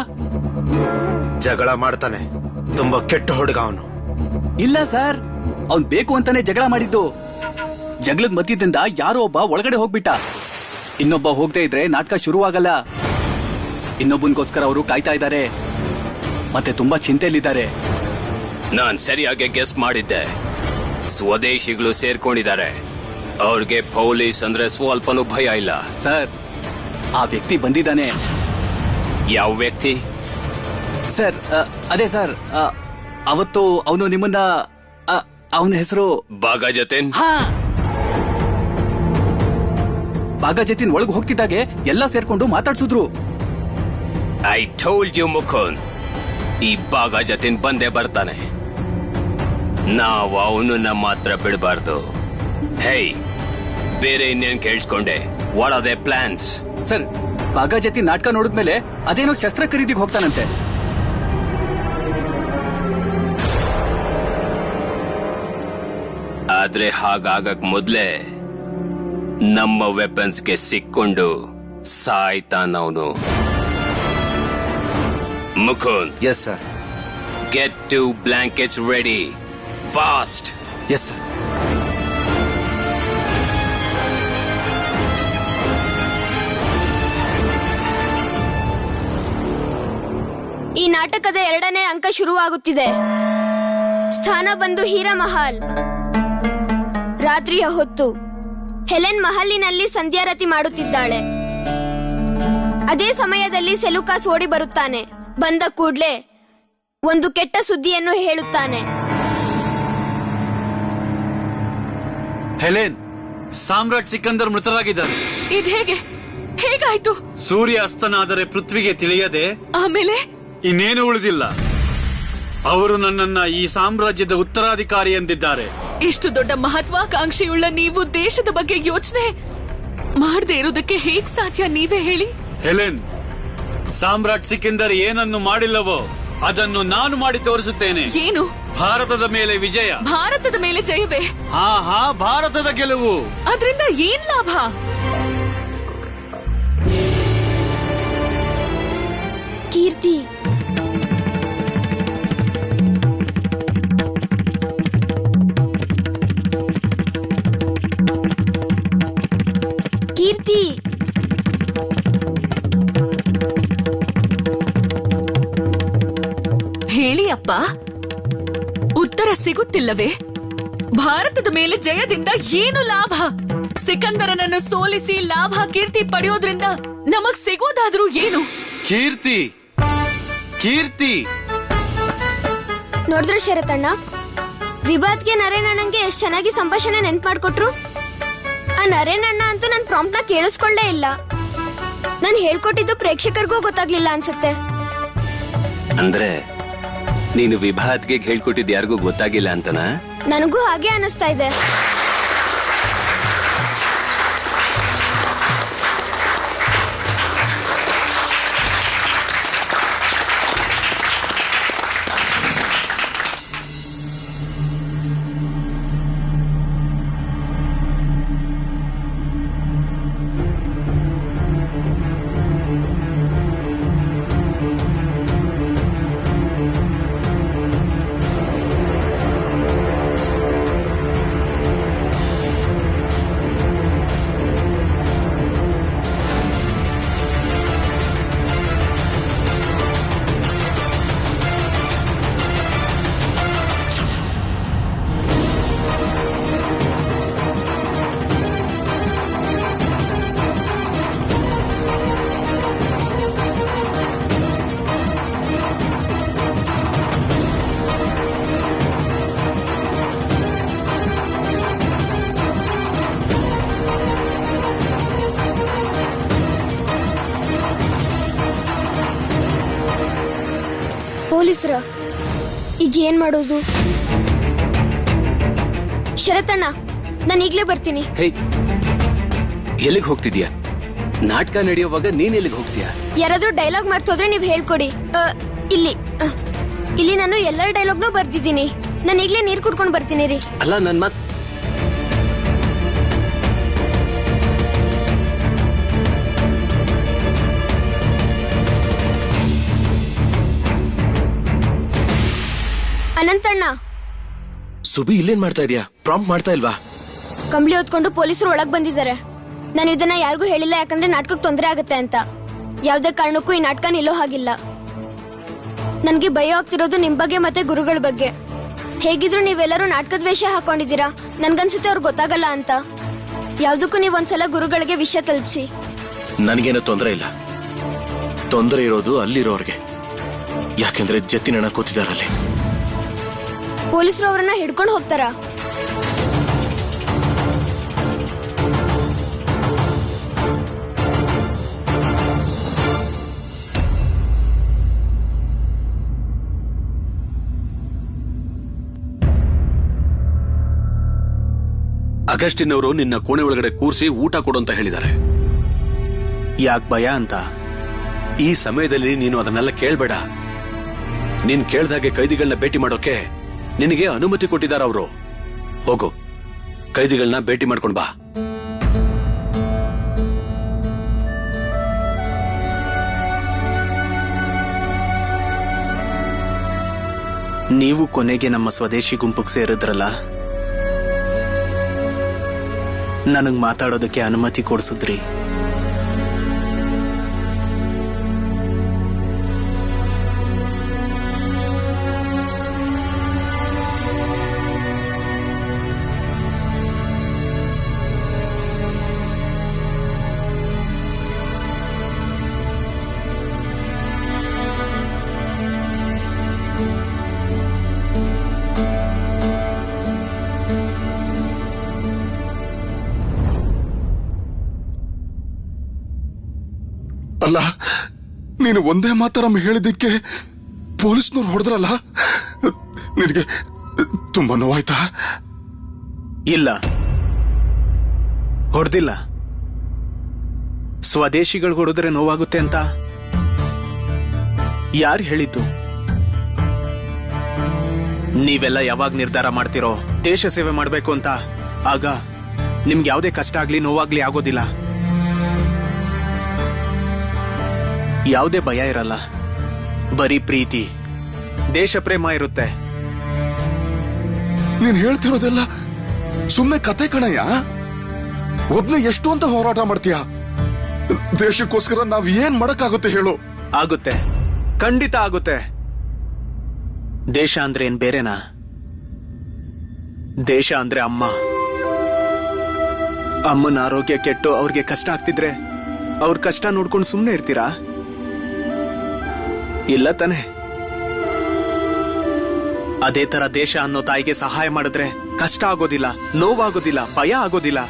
I: ಜಗಳ ಮಾಡ್ತಾನೆ? ತುಂಬಾ ಕೆಟ್ಟ ಹುಡುಗ ಅವನು.
P: ಇಲ್ಲ ಸರ್, ಅವ್ನ್ ಬೇಕು ಅಂತಾನೆ ಜಗಳ ಮಾಡಿದ್ದು. ಜಗಳದ ಮಧ್ಯದಿಂದ ಯಾರೋ ಒಬ್ಬ ಒಳಗಡೆ ಹೋಗ್ಬಿಟ್ಟ. ಇನ್ನೊಬ್ಬ ಹೋಗದೆ ಇದ್ರೆ ನಾಟಕ ಶುರುವಾಗಲ್ಲ. ಇನ್ನೊಬ್ಬನಿಗೋಸ್ಕರ ಅವರು ಕಾಯ್ತಾ ಇದ್ದಾರೆ, ಮತ್ತೆ ತುಂಬಾ ಚಿಂತೆಯಲ್ಲಿದ್ದಾರೆ.
H: ನಾನ್ ಸರಿಯಾಗಿ ಗೆಸ್ ಮಾಡಿದ್ದೆ. ಸ್ವದೇಶಿಗಳು ಸೇರ್ಕೊಂಡಿದ್ದಾರೆ. ಅವ್ರಿಗೆ ಪೊಲೀಸ್ ಅಂದ್ರೆ ಸ್ವಲ್ಪನೂ ಭಯ ಇಲ್ಲ.
P: ಸರ್, ಆ ವ್ಯಕ್ತಿ ಬಂದಿದ್ದಾನೆ.
H: ಯಾವ ವ್ಯಕ್ತಿ?
P: ಸರ್, ಅದೇ ಸರ್, ಅವತ್ತು ಅವನು ನಿಮ್ಮನ್ನ, ಅವನ ಹೆಸರು
H: ಬಾಗ ಜತಿನ್.
P: ಹಾ, ಬಾಗ ಜತಿನ್ ಒಳಗೆ ಹೋಗ್ತಿದ್ದಾಗೆ ಎಲ್ಲ ಸೇರ್ಕೊಂಡು ಮಾತಾಡ್ಸಿದ್ರು.
H: ಐ ಟೋಲ್ಡ್ ಯು ಮುಕುಂದ್, ಈ ಬಾಗ ಜತಿನ್ ಬಂದೇ ಬರ್ತಾನೆ. ನಾವು ಅವನನ್ನ ಮಾತ್ರ ಬಿಡಬಾರ್ದು. ಹೇ, ಬೇರೆ ಇನ್ನೇನ್ ಕೇಳಿಸ್ಕೊಂಡೆ? What are they plans?
P: Sir, ಬಾಗ ಜತಿನ್ ನಾಟಕ ನೋಡಿದ್ಮೇಲೆ ಅದೇನೋ ಶಸ್ತ್ರ ಖರೀದಿಗೆ ಹೋಗ್ತಾನಂತೆ.
H: ಆದ್ರೆ ಹಾಗಾಗಕ್ ಮೊದ್ಲೇ ನಮ್ಮ ವೆಪನ್ಸ್ಗೆ ಸಿಕ್ಕೊಂಡು ಸಾಯ್ತಾನವನು. Mukund.
I: Yes sir.
H: Get 2 blankets ready fast.
I: Yes sir.
C: ಈ ನಾಟಕದ 2ನೇ ಅಂಕ ಶುರುವಾಗುತ್ತಿದೆ. ಸ್ಥಾನ ಬಂದು ಹೀರಾ ಮಹಲ್. ರಾತ್ರಿಯ ಹೊತ್ತು ಹೆಲೆನ್ ಮಹಲಿನಲ್ಲಿ ಸಂಧ್ಯಾರತಿ ಮಾಡುತ್ತಿದ್ದಾಳೆ. ಅದೇ ಸಮಯದಲ್ಲಿ ಸೆಲುಕಾಸ್ ಓಡಿ ಬರುತ್ತಾನೆ. ಬಂದ ಕೂಡ್ಲೆ ಒಂದು ಕೆಟ್ಟ ಸುದ್ದಿಯನ್ನು ಹೇಳುತ್ತಾನೆ.
Q: ಹೆಲೆನ್, ಸಾಮ್ರಾಟ್ ಸಿಕಂದರ್ ಮೃತರಾಗಿದ್ದಾರೆ.
E: ಇದ್ ಹೇಗಾಯ್ತು?
Q: ಸೂರ್ಯ ಅಸ್ತನಾದರೆ ಪೃಥ್ವಿಗೆ ತಿಳಿಯದೆ
E: ಆಮೇಲೆ
Q: ಇನ್ನೇನು ಉಳಿದಿಲ್ಲ. ಅವರು ನನ್ನನ್ನ ಈ ಸಾಮ್ರಾಜ್ಯದ ಉತ್ತರಾಧಿಕಾರಿ ಎಂದಿದ್ದಾರೆ.
E: ಇಷ್ಟು ದೊಡ್ಡ ಮಹತ್ವಾಕಾಂಕ್ಷೆಯುಳ್ಳ ನೀವು ದೇಶದ ಬಗ್ಗೆ ಯೋಚನೆ ಮಾಡದೆ ಇರೋದಕ್ಕೆ ಹೇಗ್ ಸಾಧ್ಯ? ನೀವೇ ಹೇಳಿ.
Q: ಹೆಲೆನ್, ಸಾಮ್ರಾಟ್ ಸಿಕಂದರ್ ಏನನ್ನು ಮಾಡಿಲ್ಲವೋ ಅದನ್ನು ನಾನು ಮಾಡಿ ತೋರಿಸುತ್ತೇನೆ.
E: ಏನು?
Q: ಭಾರತದ ಮೇಲೆ ವಿಜಯ.
E: ಭಾರತದ ಮೇಲೆ ಜಯವೇ?
Q: ಹಾ, ಭಾರತದ ಗೆಲುವು.
E: ಅದರಿಂದ ಏನ್ ಲಾಭ?
C: ಕೀರ್ತಿ, ಕೀರ್ತಿ,
E: ಹೇಳಿ ಅಪ್ಪ. ಉತ್ತರ ಸಿಗುತ್ತಿಲ್ಲವೇ? ಭಾರತದ ಮೇಲೆ ಜಯದಿಂದ ಏನು ಲಾಭ? ಸಿಕಂದರನನ್ನು ಸೋಲಿಸಿ ಲಾಭ ಕೀರ್ತಿ ಪಡೆಯೋದ್ರಿಂದ ನಮಗ್ ಸಿಗೋದಾದ್ರೂ ಏನು?
Q: ಕೀರ್ತಿ, ಕೀರ್ತಿ.
C: ನೋಡಿದ್ರೆ ಶರತಣ್ಣ, ವಿವಾದ್ಗೆ ನರೇನಣ್ಣಂಗೆ ಎಷ್ಟು ಚೆನ್ನಾಗಿ ಸಂಭಾಷಣೆ ನೆನ್ಪು ಮಾಡ್ಕೊಟ್ರು. ಆ ನರೇನಣ್ಣ ಅಂತೂ ನನ್ ಪ್ರಾಂಪ್ಟ್ ನ ಕೇಳಿಸ್ಕೊಳ್ಳೇ ಇಲ್ಲ. ನಾನು ಹೇಳ್ಕೊಟ್ಟಿದ್ದು ಪ್ರೇಕ್ಷಕರಿಗೂ ಗೊತ್ತಾಗ್ಲಿಲ್ಲ ಅನ್ಸುತ್ತೆ.
F: ಅಂದ್ರೆ ನೀನು ವಿಭಾತ್ಗೆ ಹೇಳ್ಕೊಟ್ಟಿದ್ ಯಾರಿಗೂ ಗೊತ್ತಾಗಿಲ್ಲ ಅಂತನಾ?
C: ನನಗೂ ಹಾಗೆ ಅನಿಸ್ತಾ ಇದೆ. ಪೊಲೀಸರ, ಈಗ ಏನ್ ಮಾಡೋದು? ಶರತಣ್ಣ, ನಾನು ಈಗ್ಲೇ ಬರ್ತೀನಿ.
F: ಹೇ, ಎಲ್ಲಿಗೆ ಹೋಗ್ತಿದ್ಯಾ? ನಾಟಕ ನಡೆಯುವಾಗ ನೀನ್ ಎಲ್ಲಿಗೆ ಹೋಗ್ತೀಯಾ?
C: ಯಾರಾದ್ರೂ ಡೈಲಾಗ್ ಮರ್ತೋದ್ರೆ ನೀವ್ ಹೇಳ್ಕೊಡಿ. ಇಲ್ಲಿ ನಾನು ಎಲ್ಲರ ಡೈಲಾಗ್ನೂ ಬರ್ದಿದ್ದೀನಿ. ನಾನು ಈಗ್ಲೇ ನೀರ್ ಕುಡ್ಕೊಂಡ್ ಬರ್ತೀನಿ ರೀ.
F: ಅಲ್ಲ, ನನ್ ಮಾತ್
C: ಅನಂತಣ್ಣ.
I: ಸುಬಿ ಇಲ್ಲೇನ್ ಮಾಡ್ತಾ ಇದೀಯಾ? ಪ್ರಾಂಪ್ಟ್ ಮಾಡ್ತಾ ಇಲ್ವಾ?
C: ಕಂಬಳಿ ಹೊತ್ಕೊಂಡು ಪೊಲೀಸರು ಒಳಗ್ ಬಂದಿದ್ದಾರೆ. ನಾನು ಇದನ್ನ ಯಾರಿಗೂ ಹೇಳಿಲ್ಲ, ಯಾಕಂದ್ರೆ ನಾಟಕಕ್ಕೆ ತೊಂದರೆ ಆಗುತ್ತೆ ಅಂತ. ಯಾವ್ದೇ ಕಾರಣಕ್ಕೂ ಈ ನಾಟಕ ನಿಲ್ಲೋ ಹಾಗಿಲ್ಲ. ನನ್ಗೆ ಭಯ ಆಗ್ತಿರೋದು ನಿಮ್ ಬಗ್ಗೆ ಮತ್ತೆ ಗುರುಗಳ ಬಗ್ಗೆ. ಹೇಗಿದ್ರು ನೀವೆಲ್ಲರೂ ನಾಟಕದ ವೇಷ ಹಾಕೊಂಡಿದ್ದೀರಾ. ನನ್ಗನ್ಸುತ್ತೆ ಅವ್ರಿಗೆ ಗೊತ್ತಾಗಲ್ಲ ಅಂತ. ಯಾವ್ದಕ್ಕೂ ನೀವ್ ಒಂದ್ಸಲ ಗುರುಗಳಿಗೆ ವಿಷಯ ತಲುಪಿಸಿ.
I: ನನಗೇನು ತೊಂದರೆ ಇಲ್ಲ. ತೊಂದರೆ ಇರೋದು ಅಲ್ಲಿರೋರ್ಗೆ. ಯಾಕೆಂದ್ರೆ ಜತಿನಣ್ಣ ಕೂತಿದಾರಲ್ಲಿ.
C: ಪೊಲೀಸರು ಅವರನ್ನ ಹಿಡ್ಕೊಂಡು ಹೋಗ್ತಾರಾ?
A: ಅಗಸ್ಟಿನ್ ಅವರು ನಿನ್ನ ಕೋಣೆ ಒಳಗಡೆ ಕೂರಿಸಿ ಊಟ ಕೊಡು ಅಂತ ಹೇಳಿದ್ದಾರೆ.
B: ಯಾಕೆ ಭಯ ಅಂತ?
A: ಈ ಸಮಯದಲ್ಲಿ ನೀನು ಅದನ್ನೆಲ್ಲ ಕೇಳ್ಬೇಡ. ನೀನ್ ಕೇಳ್ದಾಗೆ ಕೈದಿಗಳನ್ನ ಭೇಟಿ ಮಾಡೋಕೆ ನಿನಗೆ ಅನುಮತಿ ಕೊಟ್ಟಿದ್ದಾರೆ ಅವರು. ಹೋಗು, ಕೈದಿಗಳನ್ನ ಭೇಟಿ ಮಾಡ್ಕೊಂಡ್ ಬಾ.
B: ನೀವು ಕೊನೆಗೆ ನಮ್ಮ ಸ್ವದೇಶಿ ಗುಂಪಿಗೆ ಸೇರಿದ್ರಲ್ಲ, ನನಗ್ ಮಾತಾಡೋದಕ್ಕೆ ಅನುಮತಿ ಕೊಡಿಸಿದ್ರಿ.
R: ಅಲ್ಲ, ನೀನು ಒಂದೇ ಮಾತರಂ ಹೇಳಿದ್ದಕ್ಕೆ ಪೊಲೀಸ್ನವ್ರು ಹೊಡೆದ್ರಲ್ಲ, ನಿನಗೆ ತುಂಬಾ ನೋವಾಯ್ತಾ?
B: ಇಲ್ಲ, ಹೊಡೆದಿಲ್ಲ. ಸ್ವದೇಶಿಗಳು ಹೊಡೆದ್ರೆ ನೋವಾಗುತ್ತೆ ಅಂತ ಯಾರು ಹೇಳಿದ್ದು? ನೀವೆಲ್ಲ ಯಾವಾಗ ನಿರ್ಧಾರ ಮಾಡ್ತಿರೋ ದೇಶ ಸೇವೆ ಮಾಡ್ಬೇಕು ಅಂತ, ಆಗ ನಿಮ್ಗೆ ಯಾವುದೇ ಕಷ್ಟ ಆಗ್ಲಿ ನೋವಾಗ್ಲಿ ಆಗೋದಿಲ್ಲ. ಯಾವುದೇ ಭಯ ಇರಲ್ಲ, ಬರೀ ಪ್ರೀತಿ, ದೇಶ ಪ್ರೇಮ ಇರುತ್ತೆ.
R: ನೀನ್ ಹೇಳ್ತಿರೋದೆಲ್ಲ ಸುಮ್ನೆ ಕತೆ ಕಣಯ್ಯ. ಒಬ್ನೇ ಎಷ್ಟು ಅಂತ ಹೋರಾಟ ಮಾಡ್ತೀಯ? ದೇಶಕ್ಕೋಸ್ಕರ ನಾವ್ ಏನ್ ಮಾಡಕ್ಕಾಗುತ್ತೆ ಹೇಳು?
B: ಆಗುತ್ತೆ, ಖಂಡಿತ ಆಗುತ್ತೆ. ದೇಶ ಅಂದ್ರೆ ಏನ್ ಬೇರೆನಾ? ದೇಶ ಅಂದ್ರೆ ಅಮ್ಮ. ಅಮ್ಮನ ಆರೋಗ್ಯ ಕೆಟ್ಟು ಅವ್ರಿಗೆ ಕಷ್ಟ ಆಗ್ತಿದ್ರೆ ಅವ್ರ ಕಷ್ಟ ನೋಡ್ಕೊಂಡು ಸುಮ್ನೆ ಇರ್ತೀರಾ? ಇಲ್ಲ ತಾನೆ? ಅದೇ ತರ ದೇಶ ಅನ್ನೋ ತಾಯಿಗೆ ಸಹಾಯ ಮಾಡಿದ್ರೆ ಕಷ್ಟ ಆಗೋದಿಲ್ಲ, ನೋವಾಗೋದಿಲ್ಲ, ಭಯ ಆಗೋದಿಲ್ಲ.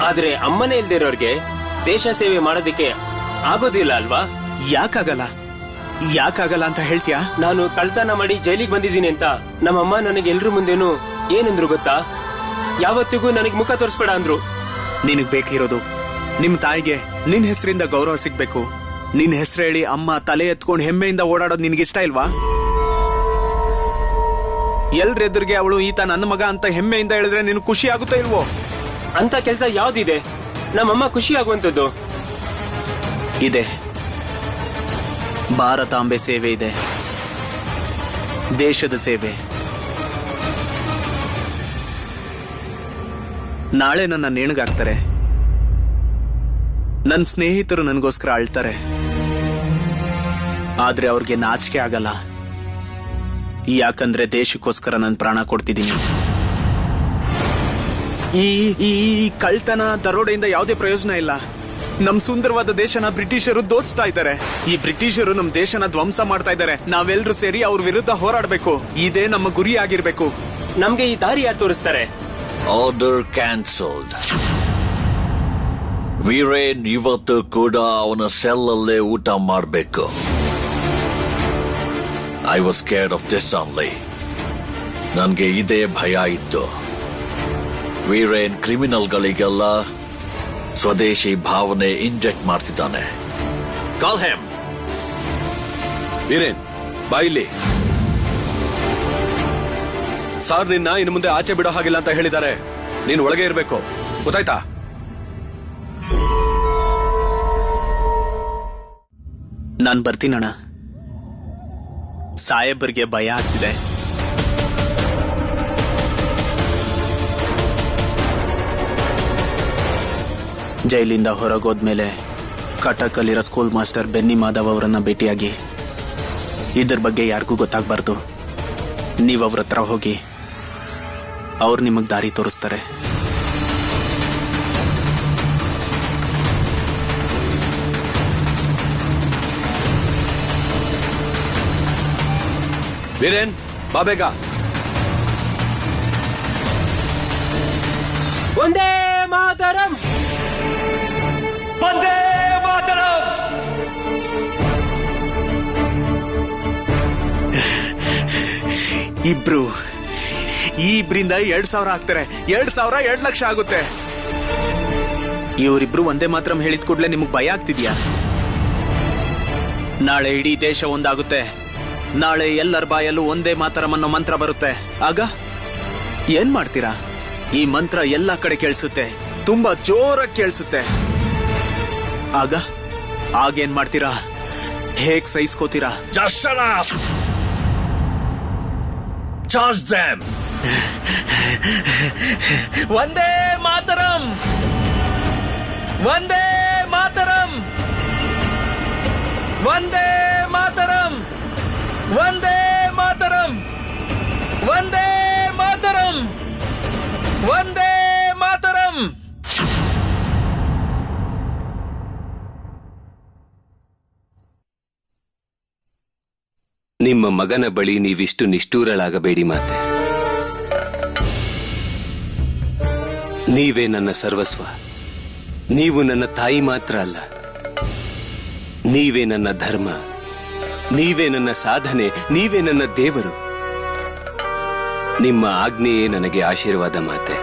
S: ಆದ್ರೆ ಅಮ್ಮನೇ ಇಲ್ದಿರೋರ್ಗೆ ದೇಶ ಸೇವೆ ಮಾಡೋದಿಕ್ಕೆ ಆಗೋದಿಲ್ಲ ಅಲ್ವಾ?
B: ಯಾಕಾಗಲ್ಲ? ಯಾಕಾಗಲ್ಲ ಅಂತ ಹೇಳ್ತೀಯಾ?
S: ನಾನು ಕಳ್ತನ ಮಾಡಿ ಜೈಲಿಗೆ ಬಂದಿದ್ದೀನಿ ಅಂತ ನಮ್ಮಮ್ಮ ನನಗೆ ಎಲ್ರ ಮುಂದೆನೂ ಏನಂದ್ರು ಗೊತ್ತಾ? ಯಾವತ್ತಿಗೂ ನನಗೆ ಮುಖ ತೋರಿಸ್ಬೇಡ ಅಂದ್ರು.
B: ನಿನಗ್ ಬೇಕಿರೋದು ನಿಮ್ ತಾಯಿಗೆ ನಿನ್ ಹೆಸರಿಂದ ಗೌರವ ಸಿಗ್ಬೇಕು. ನಿನ್ ಹೆಸರು ಹೇಳಿ ಅಮ್ಮ ತಲೆ ಎತ್ಕೊಂಡು ಹೆಮ್ಮೆಯಿಂದ ಓಡಾಡೋದು ನಿನ್ಗಿಷ್ಟ ಇಲ್ವಾ? ಎಲ್ರೆದುರಿಗೆ ಅವಳು ಈತ ನನ್ನ ಮಗ ಅಂತ ಹೆಮ್ಮೆಯಿಂದ ಹೇಳಿದ್ರೆ ನಿನ್ ಖುಷಿ ಆಗುತ್ತಾ ಇಲ್ವೋ?
S: ಅಂತ ಕೆಲಸ ಯಾವ್ದಿದೆ ನಮ್ಮಮ್ಮ ಖುಷಿ ಆಗುವಂತದ್ದು?
B: ಇದೆ, ಭಾರತಾಂಬೆ ಸೇವೆ ಇದೆ, ದೇಶದ ಸೇವೆ. ನಾಳೆ ನನ್ನ ನೇಣಿಗಾಕ್ತಾರೆ, ನನ್ನ ಸ್ನೇಹಿತರು ನನಗೋಸ್ಕರ ಅಳ್ತಾರೆ. ಆದ್ರೆ ಅವ್ರಿಗೆ ನಾಚಿಕೆ ಆಗಲ್ಲ, ಯಾಕಂದ್ರೆ ದೇಶಕ್ಕೋಸ್ಕರ ನಾನು ಪ್ರಾಣ ಕೊಡ್ತಿದ್ದೀನಿ. ಈ ಕಳ್ತನ ದರೋಡೆಯಿಂದ ಯಾವುದೇ ಪ್ರಯೋಜನ ಇಲ್ಲ. ನಮ್ ಸುಂದರವಾದ ದೇಶನ ಬ್ರಿಟಿಷರು ದೋಚ್ತಾ ಇದ್ದಾರೆ. ಈ ಬ್ರಿಟಿಷರು ನಮ್ ದೇಶನ ಧ್ವಂಸ ಮಾಡ್ತಾ ಇದ್ದಾರೆ. ನಾವೆಲ್ಲರೂ ಸೇರಿ ಅವ್ರ ವಿರುದ್ಧ ಹೋರಾಡಬೇಕು. ಇದೇ ನಮ್ಮ ಗುರಿ ಆಗಿರ್ಬೇಕು.
S: ನಮ್ಗೆ ಈ ದಾರಿ ಯಾರು ತೋರಿಸ್ತಾರೆ?
L: Order cancelled. ವೀರೇನ್ ಇವತ್ತು ಕೂಡ ಅವನ ಸೆಲ್ಲಲ್ಲೇ ಊಟ ಮಾಡಬೇಕು. I was cared of this only. ನನ್ಗೆ ಇದೇ ಭಯ ಇತ್ತು. ವೀರೇನ್ ಕ್ರಿಮಿನಲ್ಗಳಿಗೆಲ್ಲ ಸ್ವದೇಶಿ ಭಾವನೆ ಇಂಜೆಕ್ಟ್ ಮಾಡ್ತಿದ್ದಾನೆ. ಕಾಲ್ ಹೆಮ್.
A: ವೀರೇನ್ ಬಾಯಿಲಿ. ಸಾರ್ ನಿನ್ನ ಇನ್ನು ಮುಂದೆ ಆಚೆ ಬಿಡೋ ಹಾಗಿಲ್ಲ ಅಂತ ಹೇಳಿದ್ದಾರೆ. ನೀನ್ ಒಳಗೆ ಇರ್ಬೇಕು, ಗೊತ್ತಾಯ್ತಾ?
B: ನಾನ್ ಬರ್ತೀನಣ್ಣ. ಸಾಹೇಬರಿಗೆ ಭಯ ಆಗ್ತಿದೆ. ಜೈಲಿಂದ ಹೊರಗೋದ್ಮೇಲೆ ಕಟಕಲ್ಲಿರೋ ಸ್ಕೂಲ್ ಮಾಸ್ಟರ್ ಬೆನ್ನಿ ಮಾಧವ್ ಅವರನ್ನ ಭೇಟಿಯಾಗಿ ಇದ್ರ ಬಗ್ಗೆ ಯಾರಿಗೂ ಗೊತ್ತಾಗಬಾರ್ದು. ನೀವು ಅವ್ರ ಹತ್ರ ಹೋಗಿ ಅವ್ರು ನಿಮಗ್ ದಾರಿ ತೋರಿಸ್ತಾರೆ.
A: ವೀರೇನ್ ಬಾ ಬೇಗ.
S: ಒಂದೇ ಮಾತರಂ,
H: ಒಂದೇ ಮಾತರಂ.
B: ಇಬ್ರು ಇಬ್ರಿಂದ 2,000 ಆಗ್ತಾರೆ. 2,000 2 ಲಕ್ಷ ಆಗುತ್ತೆ. ಇವರಿಬ್ರು ಒಂದೇ ಮಾತ್ರ ಹೇಳಿದ ಕೂಡಲೇ ನಿಮಗ್ ಭಯ ಆಗ್ತಿದ್ಯಾ? ನಾಳೆ ಇಡೀ ದೇಶ ಒಂದಾಗುತ್ತೆ. ನಾಳೆ ಎಲ್ಲರ ಬಾಯಲ್ಲೂ ಒಂದೇ ಮಾತರಂ ಅನ್ನೋ ಮಂತ್ರ ಬರುತ್ತೆ. ಆಗ ಏನ್ ಮಾಡ್ತೀರಾ? ಈ ಮಂತ್ರ ಎಲ್ಲಾ ಕಡೆ ಕೇಳಿಸುತ್ತೆ, ತುಂಬಾ ಜೋರಾಗಿ ಕೇಳಿಸುತ್ತೆ. ಆಗೇನ್ ಮಾಡ್ತೀರಾ? ಹೇಗ್ ಸಹಿಸ್ಕೋತೀರಾ?
L: Charge them!
B: ವಂದೇ ಮಾತರಂ, ವಂದೇ ಮಾತರಂ, ವಂದೇ ಮಾತರಂ, ವಂದೇ ಮಾತರಂ, ವಂದೇ ಮಾತರಂ, ವಂದೇ ಮಾತರಂ.
F: ನಿಮ್ಮ ಮಗನ ಬಳಿ ನೀವಿಷ್ಟು ನಿಷ್ಠೂರಳಾಗಬೇಡಿ ಮಾತೆ. ನೀವೇ ನನ್ನ ಸರ್ವಸ್ವ. ನೀವು ನನ್ನ ತಾಯಿ ಮಾತ್ರ ಅಲ್ಲ, ನೀವೇ ನನ್ನ ಧರ್ಮ, ನೀವೇ ನನ್ನ ಸಾಧನೆ, ನೀವೇ ನನ್ನ ದೇವರು. ನಿಮ್ಮ ಆಜ್ಞೆಯೇ ನನಗೆ ಆಶೀರ್ವಾದ ಮಾತೆ.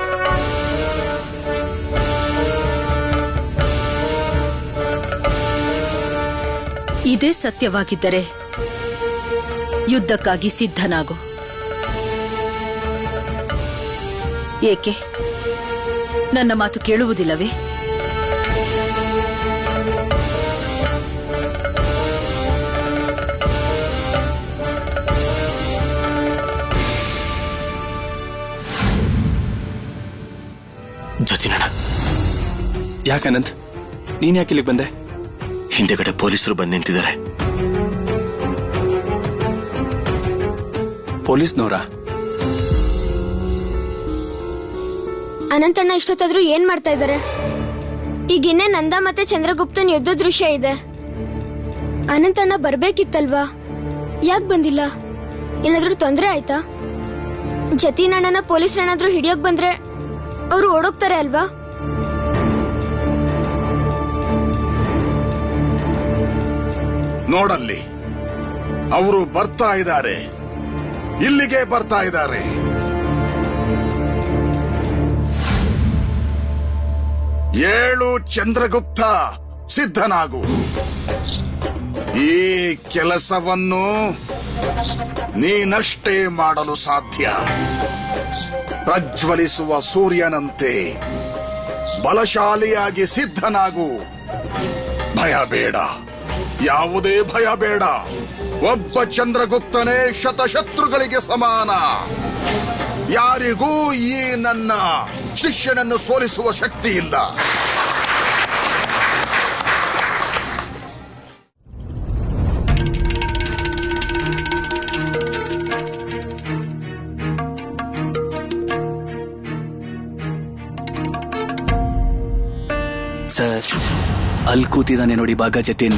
T: ಇದೇ ಸತ್ಯವಾಗಿದ್ದರೆ ಯುದ್ಧಕ್ಕಾಗಿ ಸಿದ್ಧನಾಗು. ಏಕೆ ನನ್ನ ಮಾತು ಕೇಳುವುದಿಲ್ಲವೇ?
I: ಜತಿನಣ್ಣ,
K: ಯಾಕನಂತ್ ನೀನ್ ಯಾಕೆ ಇಲ್ಲಿಗೆ ಬಂದೆ?
I: ಹಿಂದೆಗಡೆ ಪೊಲೀಸರು ಬಂದು ನಿಂತಿದ್ದಾರೆ.
K: ಪೊಲೀಸ್ನವರಾ?
C: ಅನಂತಣ್ಣ ಇಷ್ಟೊತ್ತಾದ್ರೂ ಏನ್ ಮಾಡ್ತಾ ಇದ್ದಾರೆ? ಈಗಿನ್ನೆ ನಂದ ಮತ್ತೆ ಚಂದ್ರಗುಪ್ತನ್ ಯುದ್ಧ ದೃಶ್ಯ ಇದೆ. ಅನಂತಣ್ಣ ಬರ್ಬೇಕಿತ್ತಲ್ವಾ? ಯಾಕೆ ಬಂದಿಲ್ಲ? ಏನಾದ್ರೂ ತೊಂದ್ರೆ ಆಯ್ತಾ? ಜತಿನಣ್ಣನ ಪೊಲೀಸರೇನಾದ್ರೂ ಹಿಡಿಯೋಕ್ ಬಂದ್ರೆ ಅವರು ಓಡೋಗ್ತಾರೆ ಅಲ್ವಾ?
R: ನೋಡಲ್ಲಿ, ಅವರು ಬರ್ತಾ ಇದ್ದಾರೆ, ಇಲ್ಲಿಗೆ ಬರ್ತಾ ಇದ್ದಾರೆ. ಏಳು ಚಂದ್ರಗುಪ್ತ, ಸಿದ್ಧನಾಗು. ಈ ಕೆಲಸವನ್ನು ನೀನಷ್ಟೇ ಮಾಡಲು ಸಾಧ್ಯ. ಪ್ರಜ್ವಲಿಸುವ ಸೂರ್ಯನಂತೆ ಬಲಶಾಲಿಯಾಗಿ ಸಿದ್ಧನಾಗು. ಭಯ ಬೇಡ, ಯಾವುದೇ ಭಯ ಬೇಡ. ಒಬ್ಬ ಚಂದ್ರಗುಪ್ತನೇ ಶತಶತ್ರುಗಳಿಗೆ ಸಮಾನ. ಯಾರಿಗೂ ಈ ನನ್ನ ಶಿಷ್ಯನನ್ನು ಸೋಲಿಸುವ ಶಕ್ತಿ ಇಲ್ಲ.
P: ಸರ್, ಅಲ್ಲಿ ಕೂತಿದ್ದಾನೆ ನೋಡಿ ಭಾಗ ಜತಿನ್.